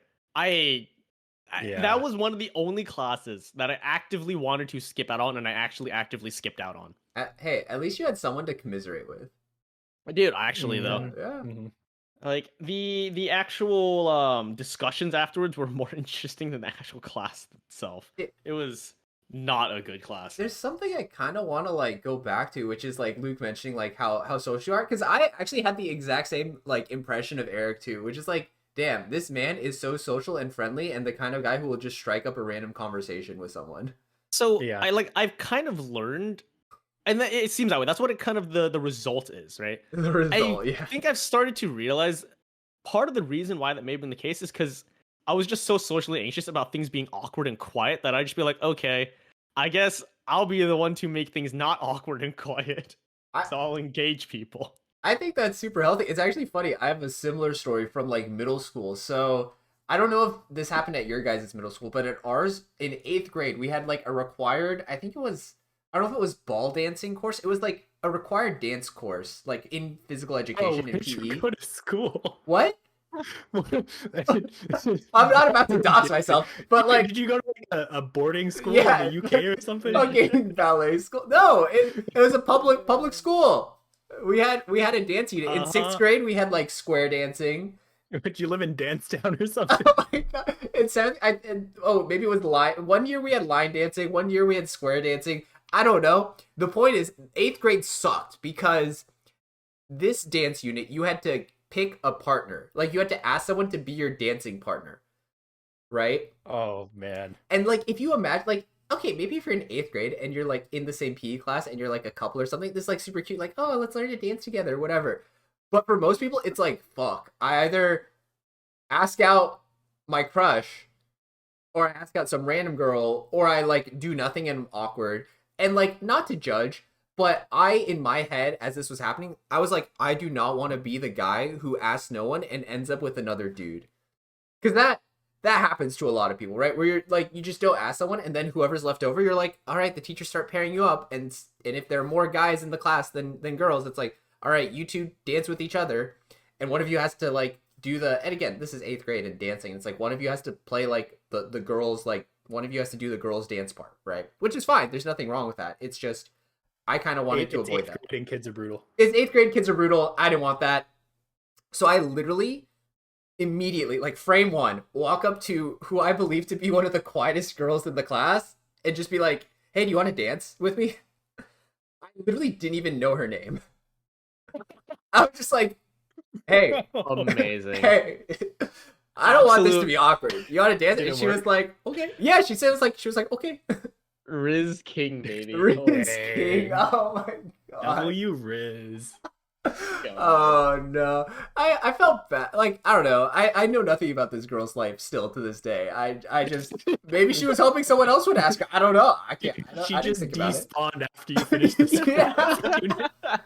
Yeah. That was one of the only classes that I actively wanted to skip out on, and I actually actively skipped out on. Hey, at least you had someone to commiserate with. I did actually though. Mhm. Yeah. Mhm. Like the actual discussions afterwards were more interesting than the actual class itself. It was not a good class. There's something I kind of want to like go back to, which is like Luke mentioning like how social you are, because I actually had the exact same like impression of Eric too, which is like, damn, this man is so social and friendly, and the kind of guy who will just strike up a random conversation with someone. So Yeah. I've kind of learned, and it seems that way. That's what it kind of the result is, right? The result, I yeah. think I've started to realize part of the reason why that may have been the case is because I was just so socially anxious about things being awkward and quiet that I'd just be like, okay, I guess I'll be the one to make things not awkward and quiet. So I'll engage people. I think that's super healthy. It's actually funny. I have a similar story from like middle school. So I don't know if this happened at your guys' middle school, but at ours in 8th grade, we had like a required, I think it was, I don't know if it was ball dancing course. It was like a required dance course, like in physical education in did you PE. go to school? What? I'm I'm not about to dox myself, but like, did you go to like a boarding school Yeah. in the UK or something? fucking ballet school. No, it was a public school. We had a dance unit in 6th Uh-huh. grade. We had like square dancing. Did you live in Dancetown or something? Oh my god! In 7th, maybe it was line. One year we had line dancing. One year we had square dancing. I don't know. The point is, 8th grade sucked because this dance unit you had to pick a partner. Like you had to ask someone to be your dancing partner, right? Oh man. And like if you imagine, like, okay, maybe if you're in 8th grade and you're like in the same PE class and you're like a couple or something, this is like super cute. Like, oh, let's learn to dance together, whatever. But for most people, it's like, fuck. I either ask out my crush, or I ask out some random girl, or I like do nothing and I'm awkward. And like, not to judge, but in my head, as this was happening, I was like, I do not want to be the guy who asks no one and ends up with another dude. Because that happens to a lot of people, right? Where you're like, you just don't ask someone, and then whoever's left over, you're like, all right, the teachers start pairing you up, and if there are more guys in the class than girls, it's like, all right, you two dance with each other, and one of you has to like do the, and again, this is 8th grade and dancing. It's like one of you has to play like the girls, like one of you has to do the girls dance part, right? Which is fine. There's nothing wrong with that. It's just I kind of wanted to avoid that. 8th grade and kids are brutal. It's 8th grade, kids are brutal. I didn't want that, so I literally immediately, like frame one, walk up to who I believe to be one of the quietest girls in the class and just be like, "Hey, do you want to dance with me?" I literally didn't even know her name. I was just like, "Hey, Amazing. hey, I don't want this to Absolute- be awkward. You want to dance?" Didn't And she was work. like, "Okay." Yeah, she said she was like, "Okay." Riz King, baby. Riz dang. King. Oh my god. W Riz. Oh no. I felt bad. Like, I don't know. I know nothing about this girl's life still to this day. I just, maybe she was hoping someone else would ask her. I don't know. I can't. She I didn't just think about it. despawned after you finished this. Yeah.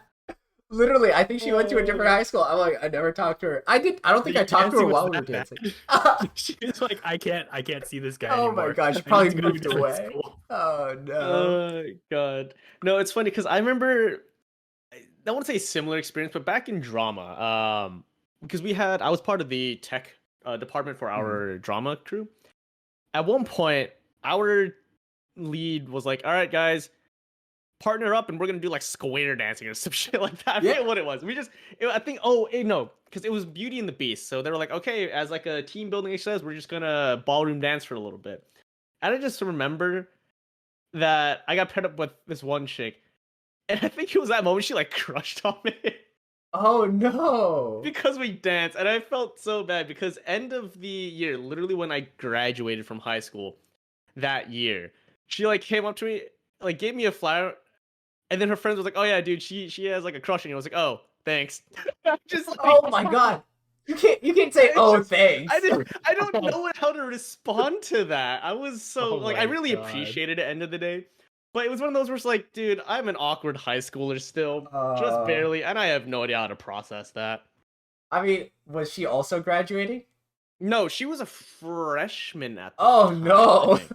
Literally, I think she went to a different high school. I'm like, I never talked to her. I don't think I talked to her while we were dancing. She was like, I can't see this guy Oh anymore. my gosh, she I probably need to go to moved different away. school." Oh no. Oh god. No, it's funny because I remember I want to say similar experience, but back in drama, because I was part of the tech department for our drama crew. At one point, our lead was like, "All right, guys, partner up, and we're gonna do like square dancing or some shit like that." I forget what it was. I think, no, because it was Beauty and the Beast. So they were like, "Okay, as like a team building exercise, we're just gonna ballroom dance for a little bit." And I just remember that I got paired up with this one chick, and I think it was that moment she like crushed on me. Oh no. Because we danced, and I felt so bad because end of the year, literally when I graduated from high school that year, she like came up to me, like gave me a flower, and then her friends was like, "Oh yeah, dude, she has like a crush on you." I was like, "Oh, thanks." Just like, Oh my god. You can't say thanks. I don't know how to respond to that. I was so Oh I my really God. appreciated it at the end of the day. But it was one of those where it's like, dude, I'm an awkward high schooler still, just barely, and I have no idea how to process that. I mean, was she also graduating? No, she was a freshman at the Oh time, no. I think.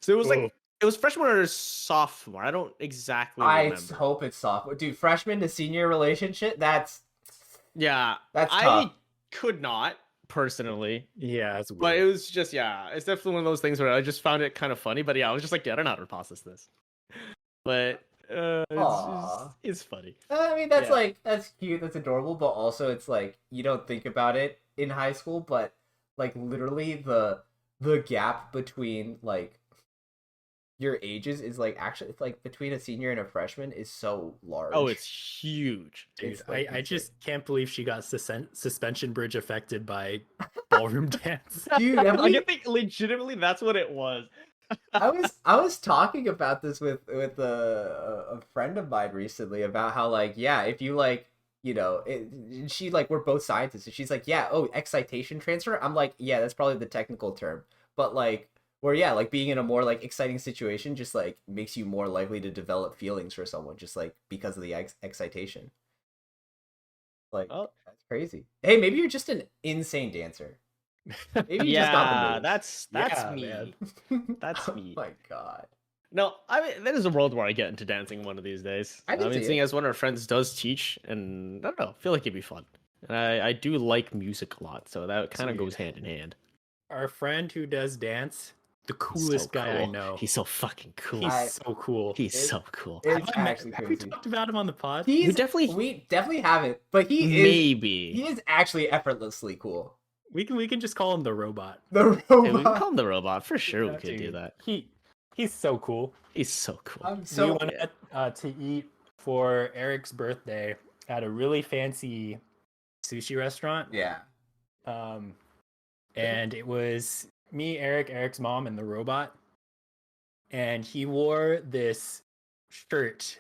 So it was like Ooh. it was freshman or sophomore. I don't exactly I remember. hope it's sophomore. Dude, freshman to senior relationship, that's Yeah, tough. I could not personally, Yeah, it's but it weird. was just it's definitely one of those things where I just found it kind of funny. But yeah, I was just like, yeah, I don't know how to process this. But Aw. it's funny. I mean, that's Yeah. like that's cute, that's adorable, but also it's like you don't think about it in high school, but like literally the gap between like your ages is like actually it's like between a senior and a freshman is so large. Oh, it's huge. Dude, It's, like, I insane. just can't believe she got suspension bridge affected by ballroom dance. Dude, have I we- think legitimately that's what it was. I was talking about this with a friend of mine recently about how like yeah if you like she like we're both scientists and she's like yeah excitation transfer. I'm like yeah, that's probably the technical term, but like where yeah like being in a more like exciting situation just like makes you more likely to develop feelings for someone just like because of the excitation. Like Oh, that's crazy. Hey, maybe you're just an insane dancer. Maybe you just got the yeah, moves. that's Yeah, me. man. That's Oh me. my god. No, I mean that is a world where I get into dancing one of these days. I can see seeing it. as one of our friends does teach, and I don't know, I feel like it'd be fun. And I do like music a lot, so that kind of Sweet. goes hand in hand. Our friend who does dance, the He's so coolest guy I cool. know. He's so fucking cool. He's so cool. He's it- so cool. It's Have actually have we crazy. talked about him on the pod? We definitely haven't, but he maybe is actually effortlessly cool. We can just call him the robot. The Yeah, we can robot. call him the robot for sure. Yeah, We could do dude. that. He's so cool. He's so cool. I'm We so went to eat for Eric's birthday at a really fancy sushi restaurant. yeah. And it was me, Eric, Eric's mom, and the robot. And he wore this shirt,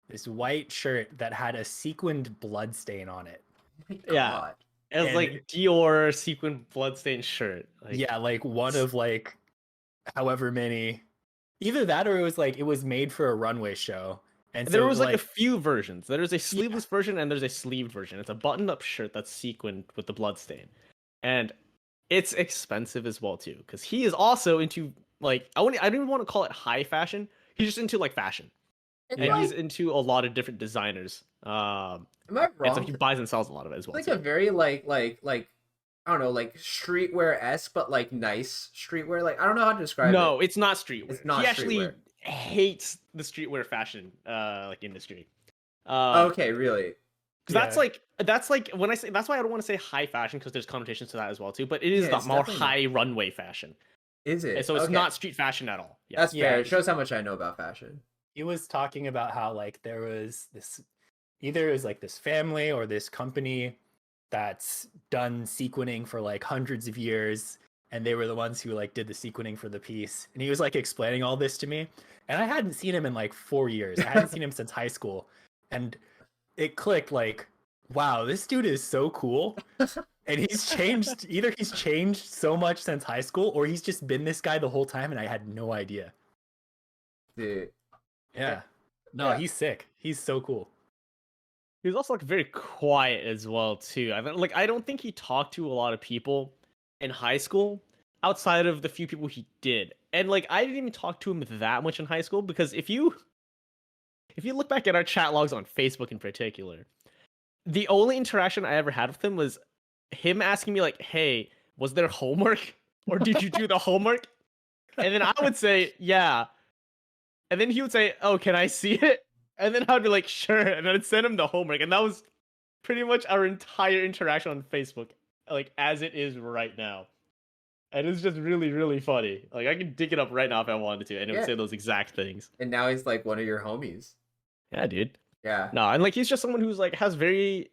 this white shirt that had a sequined blood stain on it. My Yeah. God. It was And- like Dior sequin bloodstained shirt. Like, Yeah, like one of like however many. Either that or it was made for a runway show. And there so, was like a few versions. There's a sleeveless version and there's a sleeved version. It's a buttoned-up shirt that's sequined with the bloodstain, and it's expensive as well too. Because he is also into like I don't even want to call it high fashion. He's just into like fashion, It's and like, he's into a lot of different designers. am I And so wrong? he buys and sells a lot of it as well. It's too. like a very like I don't know, like streetwear-esque, but like nice streetwear. Like I don't know how to describe it. No, it's not streetwear. It's not he actually streetwear. hates the streetwear fashion like industry. Okay, really. Because Yeah. that's like when I say that's why I don't want to say high fashion because there's connotations to that as well too. But it is Yeah, the it's more definitely not. high runway fashion, Is it? and so it's Okay. not street fashion at all. Yeah, That's Yeah. fair. It shows how much I know about fashion. he was talking about how like there was this either it was like this family or this company that's done sequining for like hundreds of years, and they were the ones who like did the sequining for the piece. And he was like explaining all this to me, and I hadn't seen him in like 4 years. I hadn't seen him since high school, and it clicked like, wow, this dude is so cool. And he's changed. Either he's changed so much since high school, or he's just been this guy the whole time, and I had no idea. Dude. Yeah. No, Yeah. he's sick. He's so cool. he was also like very quiet as well too. I don't think he talked to a lot of people in high school outside of the few people he did, and like I didn't even talk to him that much in high school because if you if you look back at our chat logs on Facebook in particular, the only interaction I ever had with him was him asking me like, "Hey, was there homework, or did you do the homework?" And then I would say, "Yeah," and then he would say, "Oh, can I see it?" And then I'd be like, "Sure," and then I'd send him the homework, and that was pretty much our entire interaction on Facebook, like as it is right now. And it's just really, really funny. Like I could dig it up right now if I wanted to, and it would Yeah. say those exact things. And now he's like one of your homies. Yeah, dude. Yeah. No, and like he's just someone who's like he's very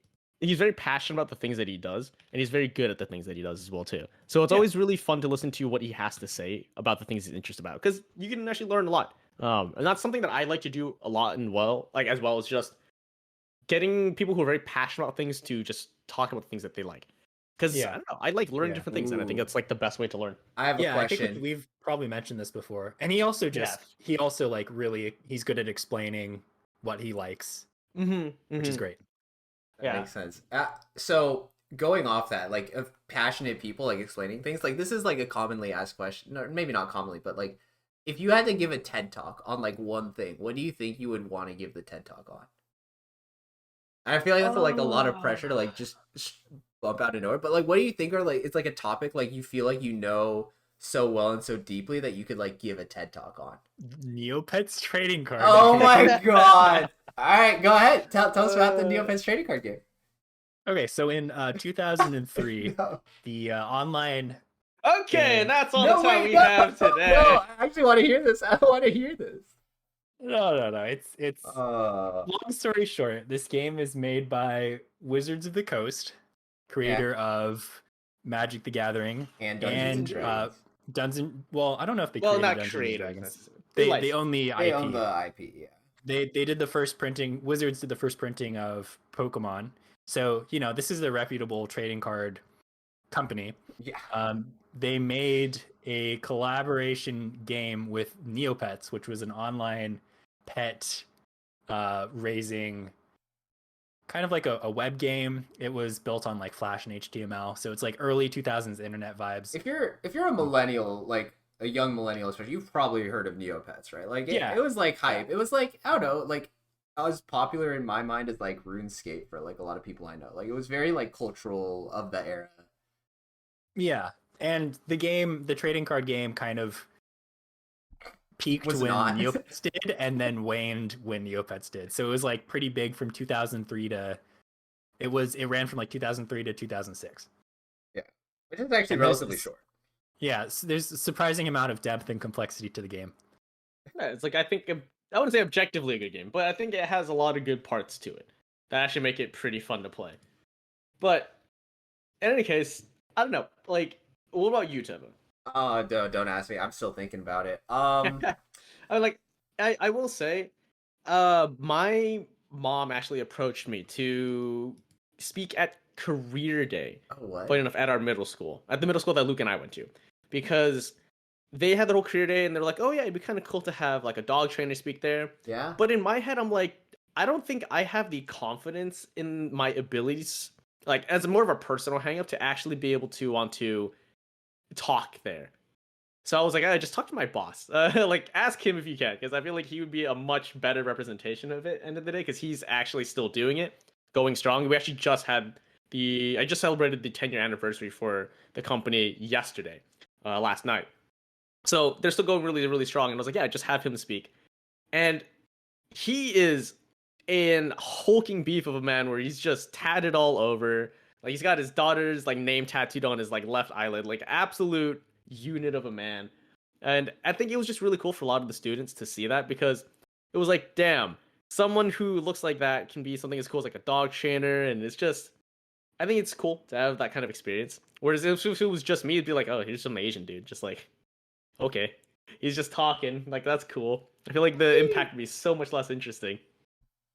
passionate about the things that he does, and he's very good at the things that he does as well too. So it's always really fun to listen to what he has to say about the things he's interested about, because you can actually learn a lot. And that's something that I like to do a lot, and as well as just getting people who are very passionate about things to just talk about the things that they like. Because I don't know, I like learning different things, and I think that's like the best way to learn. I have a I question. think we've probably mentioned this before, and he also he also like really he's good at explaining what he likes, which is great. That makes sense. So going off that, like of passionate people like explaining things, like this is like a commonly asked question, or maybe not commonly, but like if you had to give a TED talk on like one thing, what do you think you would want to give the TED talk on? I feel like that's like a lot of pressure to like just bump out of nowhere. But like, what do you think are like? It's like a topic like you feel like you know so well and so deeply that you could like give a TED talk on. Neopets trading card. Oh my god! All right, go ahead. Tell us about the Neopets trading card game. Okay, so in 2003, No. the online. Okay, and that's all No, the time wait, we no, have today. No, I actually want to hear this. I want to hear this. No. It's Uh, long story short. This game is made by Wizards of the Coast, creator of Magic: The Gathering and Dungeons and Dragons. Well, I don't know if they Well, created not Dungeons creators. and Dragons. necessarily. They own the IP. They own the IP, yeah. They did the first printing. Wizards did the first printing of Pokemon. So this is a reputable trading card company. Yeah. They made a collaboration game with Neopets, which was an online pet raising, kind of like a web game. It was built on like Flash and HTML, so it's like early 2000s internet vibes. If you're a millennial, like a young millennial especially, you've probably heard of Neopets, right? Like it was like hype. It was like, I don't know, like as popular in my mind as like RuneScape for like a lot of people I know. Like it was very like cultural of the era. Yeah. And the trading card game kind of peaked when Neopets did, and then waned when Neopets did. So it was like pretty big from 2003 to it ran from like 2003 to 2006. Yeah, which is actually relatively short. Yeah, so there's a surprising amount of depth and complexity to the game. Yeah, it's like I wouldn't say objectively a good game, but I think it has a lot of good parts to it that actually make it pretty fun to play. But in any case, I don't know. Like, what about you, Teva? Don't ask me. I'm still thinking about it. I will say, my mom actually approached me to speak at career day. Oh, what? Funny enough, at the middle school that Luke and I went to, because they had their whole career day, and they're like, "Oh yeah, it'd be kind of cool to have like a dog trainer speak there." Yeah. But in my head, I'm like, I don't think I have the confidence in my abilities, like as more of a personal hang up, to actually be able to want to talk there. So I was like, just talk to my boss. Like, ask him if you can, because I feel like he would be a much better representation of it end of the day, because he's actually still doing it, going strong. We actually just had I just celebrated the 10-year anniversary for the company yesterday, last night. So they're still going really, really strong. And I was like, yeah, just have him speak. And he is an hulking beef of a man where he's just tatted all over. Like, he's got his daughter's like name tattooed on his like left eyelid, like absolute unit of a man. And I think it was just really cool for a lot of the students to see that, because it was like, damn, someone who looks like that can be something as cool as like a dog trainer. And it's just, I think it's cool to have that kind of experience. Whereas if it was just me, it'd be like, oh, here's some Asian dude, just like, okay, he's just talking, like, that's cool. I feel like the impact would be so much less interesting.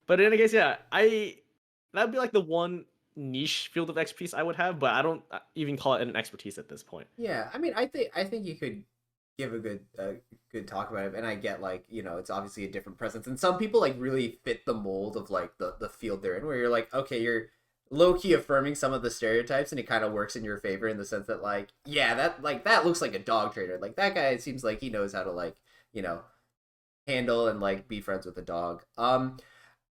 But in any case, yeah, that'd be like the one niche field of expertise I would have, but I don't even call it an expertise at this point. Yeah, I mean, I think you could give a good talk about it, and I get like, it's obviously a different presence, and some people like really fit the mold of like the field they're in, where you're like, okay, you're low-key affirming some of the stereotypes, and it kind of works in your favor in the sense that like, yeah, that looks like a dog trainer, like that guy seems like he knows how to like, handle and like be friends with a dog.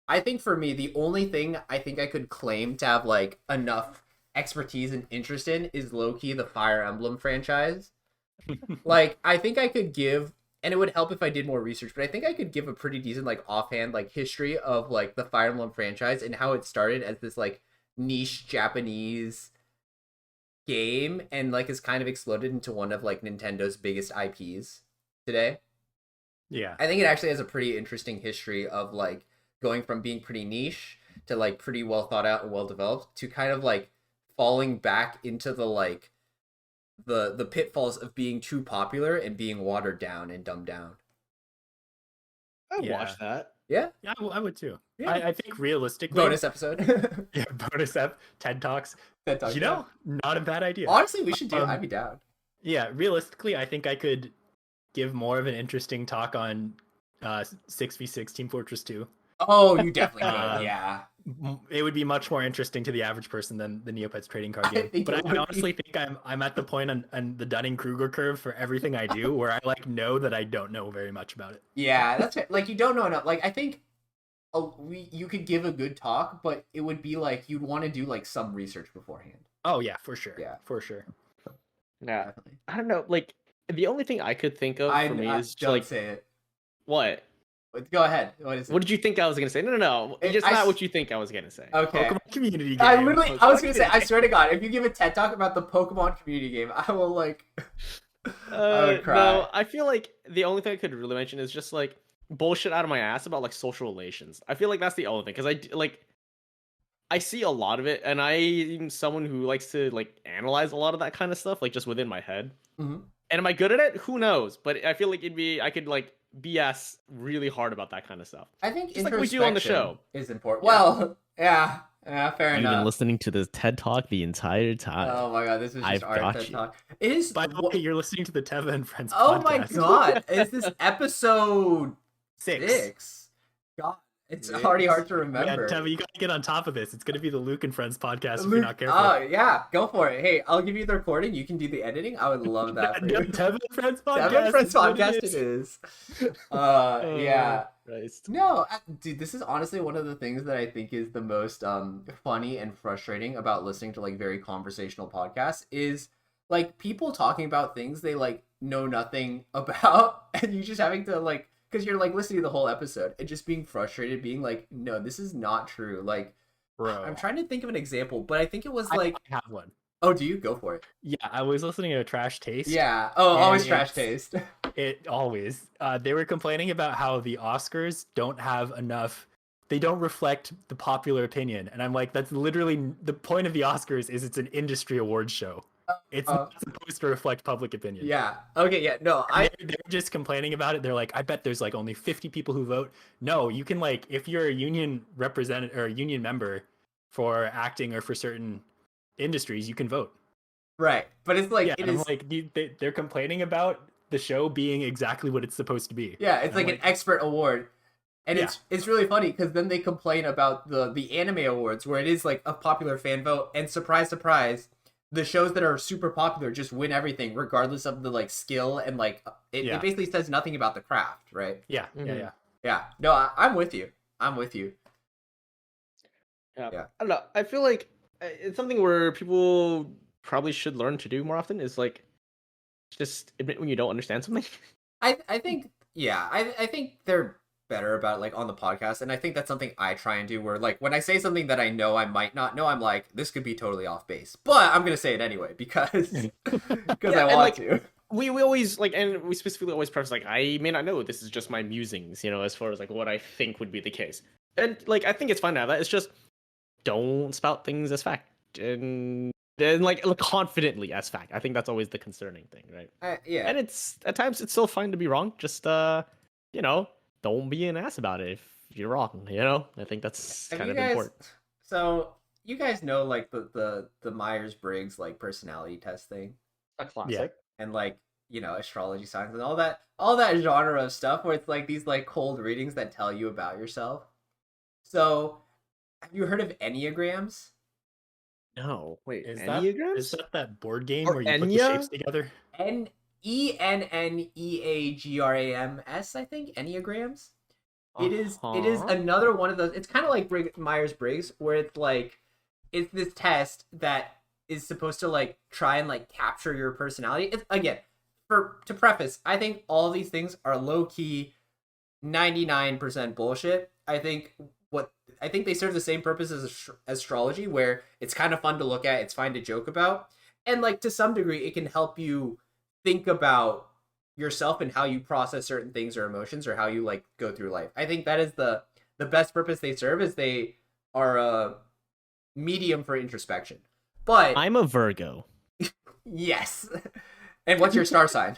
I think for me, the only thing I think I could claim to have like enough expertise and interest in is low key the Fire Emblem franchise. Like, I think I could give, and it would help if I did more research, but I think I could give a pretty decent like offhand like history of like the Fire Emblem franchise and how it started as this like niche Japanese game and like has kind of exploded into one of like Nintendo's biggest IPs today. Yeah. I think it actually has a pretty interesting history of like going from being pretty niche to like pretty well thought out and well developed to kind of like falling back into the like the pitfalls of being too popular and being watered down and dumbed down. I'd Yeah. watch that. Yeah. Yeah, I would too. Yeah. I think realistically, Bonus episode. yeah, bonus ep, TED Talks. TED Talk, You know, not a bad idea. honestly, we should do. Um, I'd be down. Yeah, realistically, I think I could give more of an interesting talk on 6v6 Team Fortress 2. Oh, you definitely Uh, would. Yeah. It would be much more interesting to the average person than the Neopets trading card I game. think But it I would honestly think I'm at the point on the Dunning-Kruger curve for everything I do where I like know that I don't know very much about it. Yeah, that's it. Like you don't know enough. Like I think you could give a good talk, but it would be like you'd want to do like some research beforehand. Oh yeah, for sure. Yeah. For sure. Yeah, Definitely. I don't know. Like the only thing I could think of for me is don't like say it. what? Go ahead. What is it? What did you think I was gonna say? No. It's I not s- what you think I was gonna say. Okay. Pokemon community game. I literally, I was gonna say, I Pokemon swear to God, if you give a TED talk about the Pokemon community game, I will like, I would cry. No, I feel like the only thing I could really mention is just like bullshit out of my ass about like social relations. I feel like that's the only thing because I see a lot of it, and I'm someone who likes to like analyze a lot of that kind of stuff, like just within my head. Mhm. And am I good at it? Who knows? But I feel like I could like BS really hard about that kind of stuff. I think Just like we do on the introspection show. is important. Yeah. Well, yeah, fair You've been enough. listening to this TED Talk the entire time. Oh my God, this was just I've our got TED you. talk. It is. By the way, you're listening to the Teva and Friends Oh podcast. my God, is this episode 6? God, it's Six. already hard to Yeah, remember. Teva, you gotta get on top of this. It's gonna be the Luke and Friends podcast if Luke- you're not careful. Oh yeah, go for it. Hey, I'll give you the recording. You can do the editing. I would love that for you. Teva and Friends podcast. Seven Friends is what podcast. it It is. is. Yeah. Christ. No, dude, this is honestly one of the things that I think is the most funny and frustrating about listening to like very conversational podcasts is like people talking about things they like know nothing about, and you just having to like because you're like listening to the whole episode and just being frustrated, being like, no, this is not true. Like, Bro, I'm trying to think of an example, but I think it was I like, have one. oh, do you go for it? Yeah, I was listening to Trash Taste. Yeah. Oh, And always trash it's- taste. It always. They were complaining about how the Oscars don't have enough. They don't reflect the popular opinion, and I'm like, that's literally the point of the Oscars. Is it's an industry awards show. It's not supposed to reflect public opinion. Yeah. Okay. Yeah. No, They're just complaining about it. They're like, I bet there's like only 50 people who vote. No, you can like, if you're a union representative or a union member for acting or for certain industries, you can vote. right, but it's like Yeah, it and I'm is. like, they're complaining about the show being exactly what it's supposed to be. Yeah, it's And like I'm an expert award. And Yeah. it's really funny because then they complain about the anime awards where it is like a popular fan vote, and surprise the shows that are super popular just win everything regardless of the like skill and like it Yeah. basically says nothing about the craft, right? Yeah, Mhm. yeah. Yeah. No, I'm with you. I'm with you. Yeah. Yeah. I don't know. I feel like it's something where people probably should learn to do more often is like just admit when you don't understand something. I think yeah, I think they're better about it, like on the podcast, and I think that's something I try and do where like when I say something that I know I might not know, I'm like, this could be totally off base. But I'm gonna say it anyway because because Yeah, I and, want like, to. We always like, and we specifically always preface like, I may not know. This is just my musings, as far as like what I think would be the case. And like, I think it's fine to have that. It's just don't spout things as fact and then like confidently as fact. I think that's always the concerning thing, right? Yeah. And it's at times it's still fine to be wrong. Just don't be an ass about it if you're wrong. I think that's Have kind you of guys, important. So you guys know like the Myers-Briggs like personality test thing A classic. and like astrology signs and all that genre of stuff where it's like these like cold readings that tell you about yourself. So have you heard of enneagrams? No, wait, Is Enneagrams? that board game Or where you put the Enya? shapes together? Enneagrams, I think, enneagrams. It is Uh-huh. another one of those. It's kind of like Myers-Briggs, where it's like it's this test that is supposed to like try and like capture your personality. It's again, for to preface, I think all these things are low key 99% bullshit. What I think they serve the same purpose as astrology, where it's kind of fun to look at, it's fine to joke about, and like to some degree, it can help you think about yourself and how you process certain things or emotions or how you like go through life. I think that is the best purpose they serve, is they are a medium for introspection. But I'm a Virgo. yes. And what's your star sign?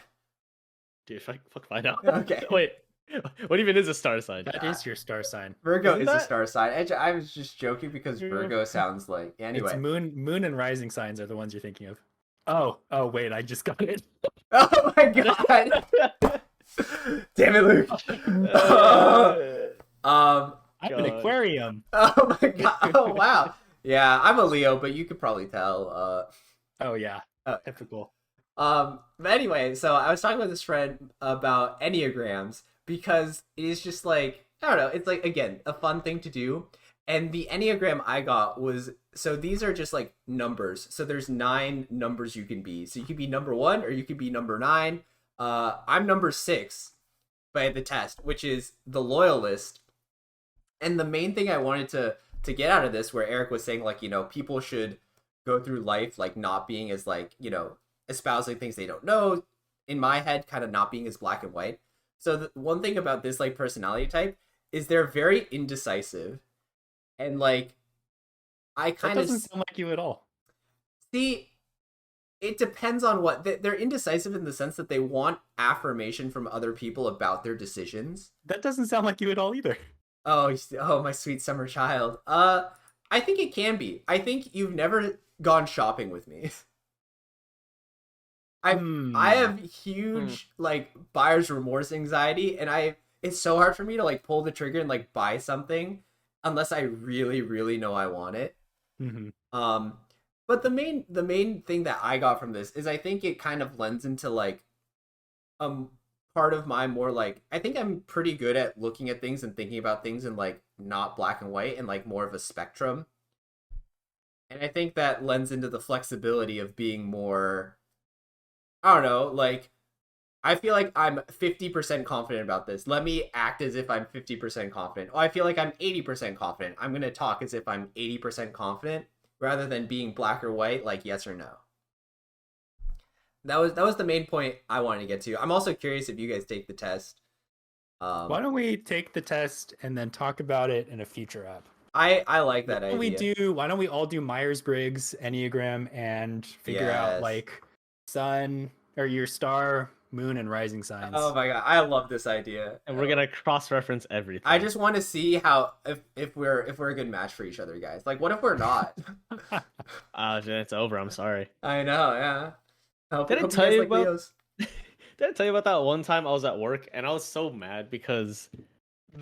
Dude, fuck find out. Okay. Wait, what even is a star sign? That is your star sign. Virgo Isn't is a that- star sign. I was just joking because Yeah. Virgo sounds like anyway. It's moon and rising signs are the ones you're thinking of. Oh wait, I just got it. Oh my god. Damn it, Luke. I'm an God. aquarium. Oh my god. Oh wow. Yeah, I'm a Leo, but you could probably tell. Oh yeah, Oh. typical. But anyway, so I was talking with this friend about enneagrams because it is just like, I don't know, it's like again a fun thing to do. And the enneagram I got was, so these are just like numbers. So there's 9 numbers you can be. So you could be number 1 or you could be number 9. I'm number 6 by the test, which is the loyalist. And the main thing I wanted to get out of this, where Eric was saying like, people should go through life like not being as like, espousing things they don't know. In my head, kind of not being as black and white. So the one thing about this like personality type is they're very indecisive, and like I That kind of doesn't sound like you at all. see. It depends on what they're indecisive, in the sense that they want affirmation from other people about their decisions. That doesn't sound like you at all either. Oh, my sweet summer child. I think it can be. I think you've never gone shopping with me. I have huge like buyer's remorse anxiety, and it's so hard for me to like pull the trigger and like buy something unless I really really know I want it. Mm-hmm. But the main thing that I got from this is I think it kind of lends into like part of my more like, I think I'm pretty good at looking at things and thinking about things in like not black and white and like more of a spectrum. And I think that lends into the flexibility of being more, I don't know, like I feel like I'm 50% confident about this. Let me act as if I'm 50% confident. Oh, I feel like I'm 80% confident. I'm going to talk as if I'm 80% confident, rather than being black or white, like yes or no. That was the main point I wanted to get to. I'm also curious if you guys take the test. Why don't we take the test and then talk about it in a future app? I like that Why idea. don't we all do Myers-Briggs, Enneagram, and figure out Yes. like sun or your star, moon, and rising signs? Oh my god, I love this idea. And we're gonna cross-reference everything. I just want to see how if we're a good match for each other, guys. Like, what if we're not? It's over. I'm sorry. I know, yeah. Did I Hope tell guys you like about- Leos. Did I tell you about that one time I was at work and I was so mad because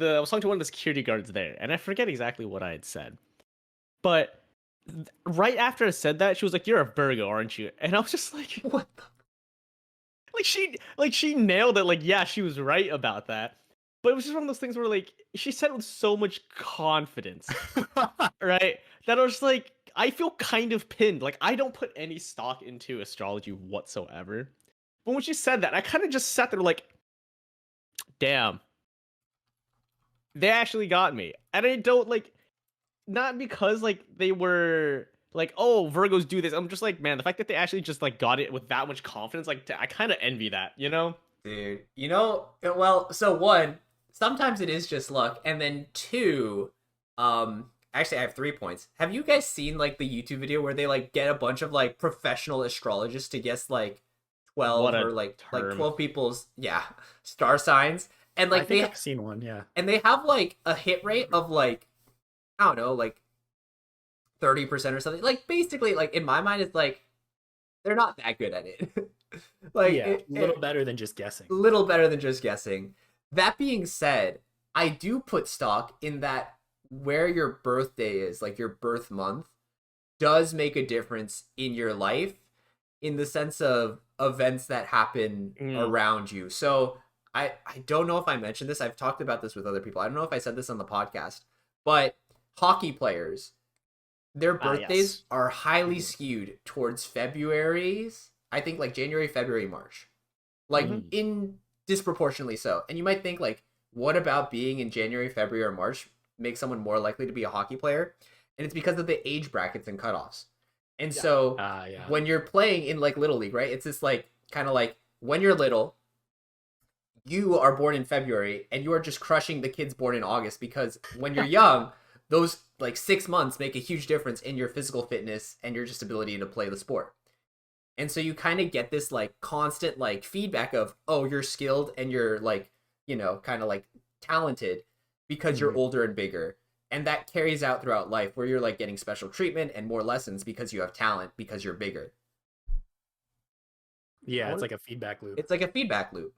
I was talking to one of the security guards there, and I forget exactly what I had said. But right after I said that, she was like, "You're a Virgo, aren't you?" And I was just like, What the? she nailed it. Like, yeah, she was right about that. But it was just one of those things where like she said it with so much confidence, right? That I was just like, I feel kind of pinned. Like, I don't put any stock into astrology whatsoever. But when she said that, I kind of just sat there like, damn, they actually got me. And I don't like, not because like they were like, oh, Virgos do this. I'm just like, man, the fact that they actually just like got it with that much confidence, like I kind of envy that, you know? Dude, well, so one, sometimes it is just luck, and then two, actually I have 3 points. Have you guys seen like the YouTube video where they like get a bunch of like professional astrologists to guess like 12 What a or like term. 12 people's star signs, and I like think they I've seen one. Yeah. and they have like a hit rate of like, I don't know, like 30% or something. Like basically, like in my mind, it's like they're not that good at it. Like Yeah, a little better than just guessing. little better than just guessing. That being said, I do put stock in that where your birthday is, like your birth month, does make a difference in your life, in the sense of events that happen around you. So I don't know if I mentioned this. I've talked about this with other people. I don't know if I said this on the podcast, but hockey players, their birthdays are highly skewed towards February's. I think like January, February, March, like in disproportionately so. And you might think like, what about being in January, February, or March makes someone more likely to be a hockey player? And it's because of the age brackets and cutoffs. And so when you're playing in like Little League, right? It's this like kind of like when you're little, you are born in February and you are just crushing the kids born in August, because when you're young, those like 6 months make a huge difference in your physical fitness and your just ability to play the sport. And so you kind of get this like constant like feedback of, oh, you're skilled and you're like, you know, kind of like talented because you're older and bigger. And that carries out throughout life where you're like getting special treatment and more lessons because you have talent because you're bigger. Yeah, it's like a feedback loop. It's like a feedback loop.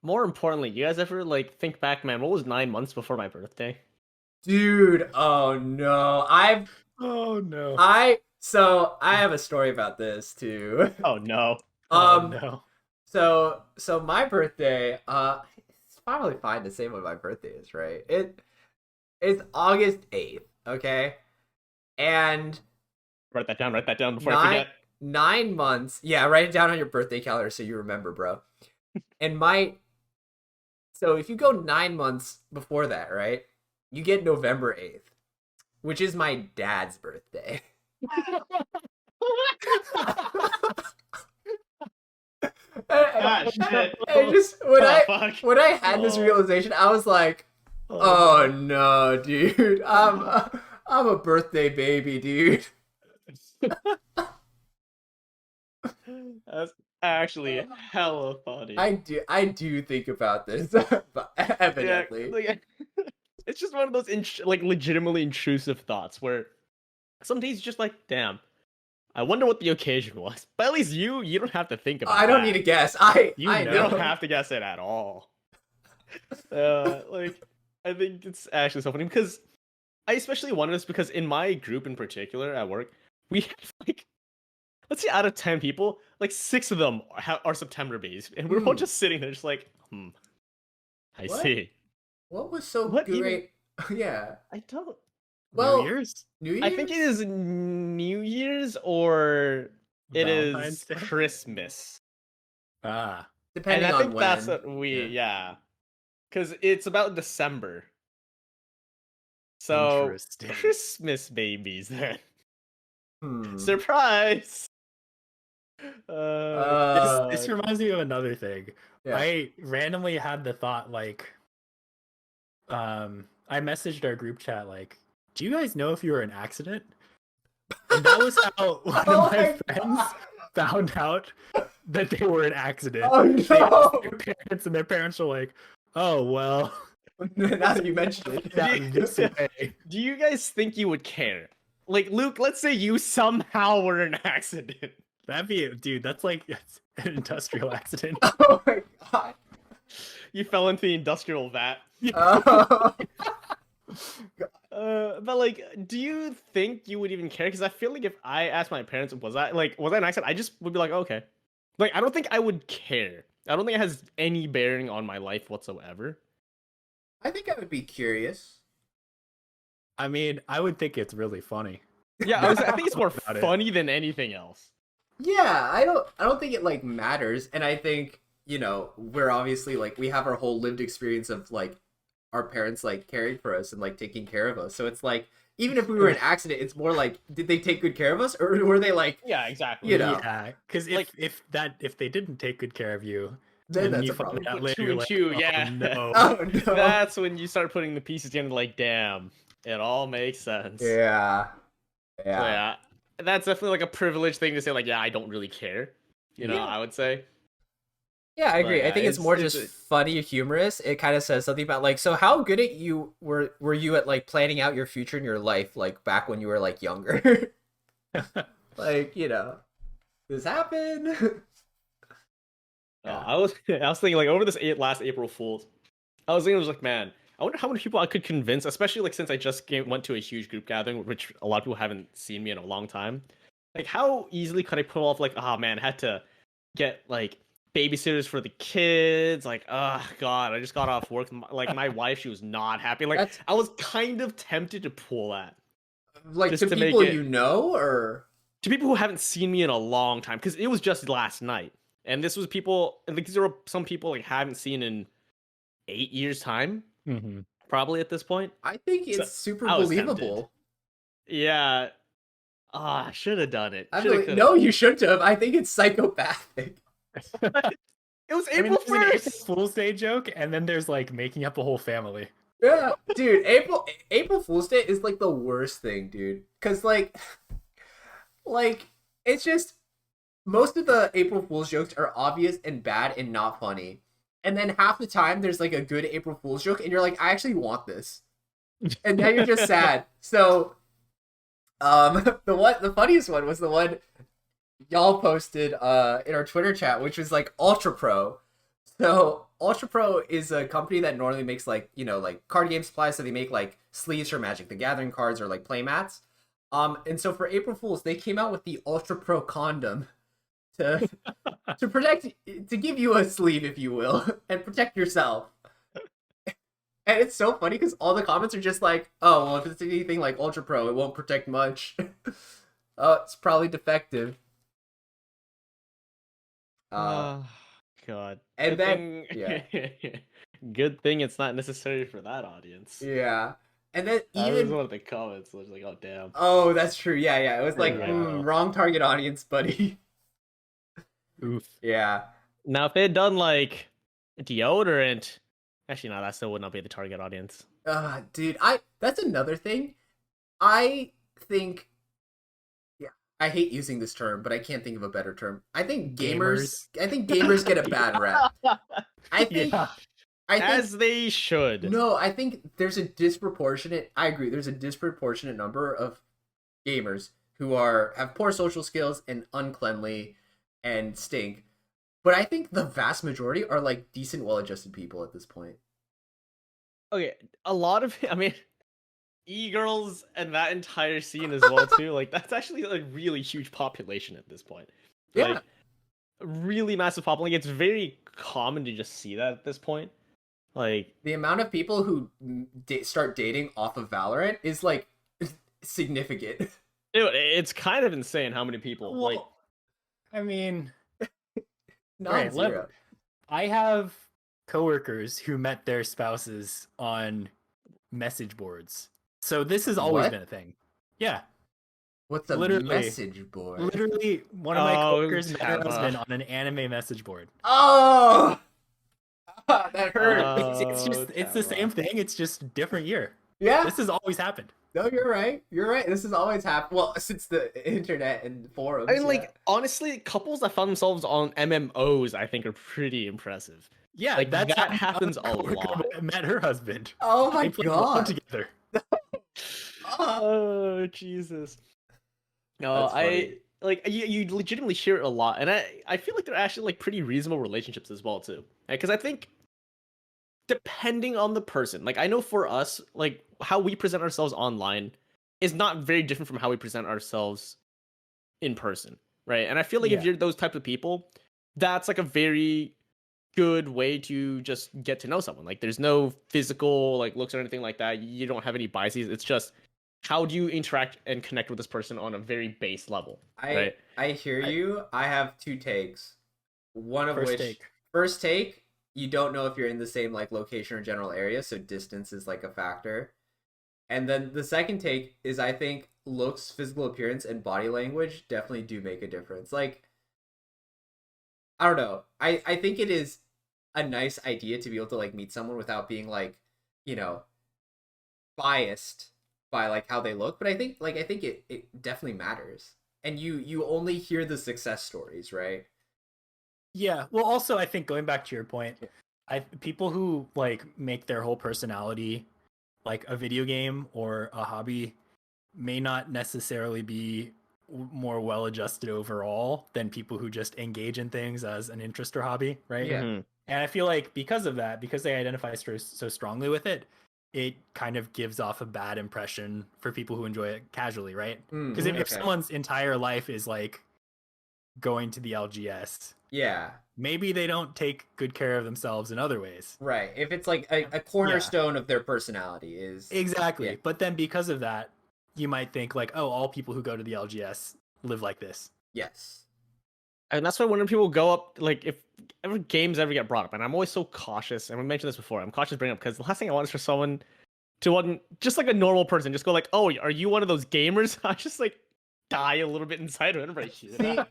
More importantly, you guys ever like think back, man, what was 9 months before my birthday? Dude, oh no. So I have a story about this too. Oh no. No. So my birthday, it's probably fine to say when my birthday is, right? It's August 8th, okay? And Write that down before I forget. 9 months. Yeah, write it down on your birthday calendar so you remember, bro. And so if you go 9 months before that, right? You get November 8th, which is my dad's birthday. When I had this realization, I was like, oh no, dude. I'm a birthday baby, dude. That's actually hella funny. I do think about this, but evidently. Yeah, like, it's just one of those like legitimately intrusive thoughts where some days you're just like, damn, I wonder what the occasion was. But at least you don't have to think about it. I don't need to guess. You don't have to guess it at all. Like, I think it's actually so funny because I especially wonder this because in my group in particular at work, we have like, let's say out of 10 people, like 6 of them are September based, and we're all just sitting there just like, I see. What was so great? Yeah. I don't. Well, New Year's? I think it is New Year's or it is Christmas. Depending and I think on that's when. what because it's about December. So Christmas babies then. Surprise! This reminds me of another thing. Yeah. I randomly had the thought like, I messaged our group chat like, do you guys know if you were an accident? And that was how one of my friends found out that they were an accident. Oh no! They asked their parents, and their parents were like, "Oh well." Now that you mentioned it, do you guys think you would care? Like, Luke, let's say you somehow were an accident. That'd be, dude. That's like an industrial accident. Oh my god! You fell into the industrial vat. But like, do you think you would even care? Because I feel like if I asked my parents, was I an accident? I just would be like, okay. Like, I don't think I would care. I don't think it has any bearing on my life whatsoever. I think I would be curious. I mean, I would think it's really funny. Yeah, I think it's more funny than anything else. Yeah, I don't think it like matters, and I think, you know, we're obviously like we have our whole lived experience of like our parents like caring for us and like taking care of us. So it's like even if we were in an accident, it's more like, did they take good care of us, or were they like, yeah, exactly, you know? Yeah, because if they didn't take good care of you, then that's you a problem. Out later, you're like, yeah. No. Oh no! That's when you start putting the pieces together. Like, damn, it all makes sense. Yeah. So, yeah. That's definitely like a privileged thing to say. Like, yeah, I don't really care. You know, I would say. Yeah, I agree. But, I think it's more just funny or humorous. It kind of says something about like, so how good at you were you at like planning out your future in your life, like back when you were like younger? Like, you know, this happened. I was thinking like over this last April Fool's, I was like, man, I wonder how many people I could convince, especially like since I just went to a huge group gathering, which a lot of people haven't seen me in a long time. Like, how easily could I pull off, like, oh man, I had to get, like, babysitters for the kids. Like, oh god, I just got off work. Like, my wife, she was not happy. Like, That's I was kind of tempted to pull that like to just to make people you it know, or to people who haven't seen me in a long time, because it was just last night, and this was people. Like, these are some people like haven't seen in 8 years time, Mm-hmm. probably at this point. I think So it's super I was tempted. believable. Yeah. Ah, I should have done it. I Should have, believe, could no, have. you shouldn't have. I think it's psychopathic. It was I mean, April there's an April 1st. Fool's Day joke, and then there's like making up a whole family. Yeah, dude, April Fool's Day is like the worst thing, dude. Cause like it's just most of the April Fool's jokes are obvious and bad and not funny. And then half the time there's like a good April Fool's joke and you're like, I actually want this. And now you're just sad. So the funniest one was the one y'all posted in our Twitter chat, which was like Ultra Pro. So Ultra Pro is a company that normally makes like, you know, like card game supplies. So they make like sleeves for Magic the Gathering cards or like play mats. And so for April Fools, they came out with the Ultra Pro condom to to protect, to give you a sleeve, if you will, and protect yourself. And it's so funny because all the comments are just like, oh, well, if it's anything like Ultra Pro, it won't protect much. Oh, it's probably defective. Oh, God. And Good then, thing... Good thing it's not necessary for that audience. yeah. And then That was even, one of the comments. I was like, oh, damn. oh, that's true. Yeah, yeah. It was like, Yeah. wrong target audience, buddy. Oof. Yeah. Now, if they had done, like, deodorant... Actually, no, that still would not be the target audience. Dude, that's another thing. I think, yeah, I hate using this term, but I can't think of a better term. I think gamers get a bad rap. I think, Yeah. As they should. no, I think there's a disproportionate, I agree, there's a disproportionate number of gamers who have poor social skills and uncleanly and stink. But I think the vast majority are like decent, well-adjusted people at this point. Okay, a lot of... I mean... E-girls and that entire scene as well too. Like, that's actually a really huge population at this point. Yeah. Like, really massive population. Like, it's very common to just see that at this point. Like, The amount of people who start dating off of Valorant is like significant. dude, it's kind of insane how many people. Like, Well, I mean, Not Right, zero. I have coworkers who met their spouses on message boards. So this has always What? been a thing. Yeah. What's a Literally. message board? Literally, one of my Oh, coworkers met her Teva. husband on an anime message board. Oh, that hurt. It's the same thing. It's just different year. Yeah. This has always happened. No, you're right. You're right. This has always happened. Well, since the internet and forums. I mean, yeah. like, honestly, couples that found themselves on MMOs, I think, are pretty impressive. Yeah, Like, that's that how happens a coworker lot. Met her husband. Oh my They played LOL god. together. Oh, Jesus. No, That's funny. like you legitimately hear it a lot, and I feel like they're actually like pretty reasonable relationships as well too. Because I think depending on the person, like I know for us, like how we present ourselves online is not very different from how we present ourselves in person, right? And I feel like if Yeah. you're those type of people, that's like a very good way to just get to know someone. Like there's no physical like looks or anything like that. You don't have any biases. It's just how do you interact and connect with this person on a very base level, right? I hear you. I have two takes. One of First which take. first take, you don't know if you're in the same like location or general area, so distance is like a factor. And then the second take is I think looks, physical appearance, and body language definitely do make a difference. Like I don't know. I think it is a nice idea to be able to like meet someone without being like, you know, biased by like how they look, but I think it definitely matters. And you only hear the success stories, right? Yeah. Well, also, I think going back to your point, people who like make their whole personality like a video game or a hobby may not necessarily be more well adjusted overall than people who just engage in things as an interest or hobby, right? Yeah. Mhm. And I feel like because of that, because they identify so strongly with it, it kind of gives off a bad impression for people who enjoy it casually, right? Because Mm, if okay. someone's entire life is like going to the LGS, Yeah. maybe they don't take good care of themselves in other ways. Right. If it's like a cornerstone of their personality is Exactly. Yeah. But then because of that, you might think like, oh, all people who go to the LGS live like this. Yes. And that's why when people go up, like if ever games ever get brought up, and I'm always so cautious, and we mentioned this before, I'm cautious bringing up because the last thing I want is for someone to just like a normal person, just go like, "Oh, are you one of those gamers?" I just like die a little bit inside whenever I hear See, that.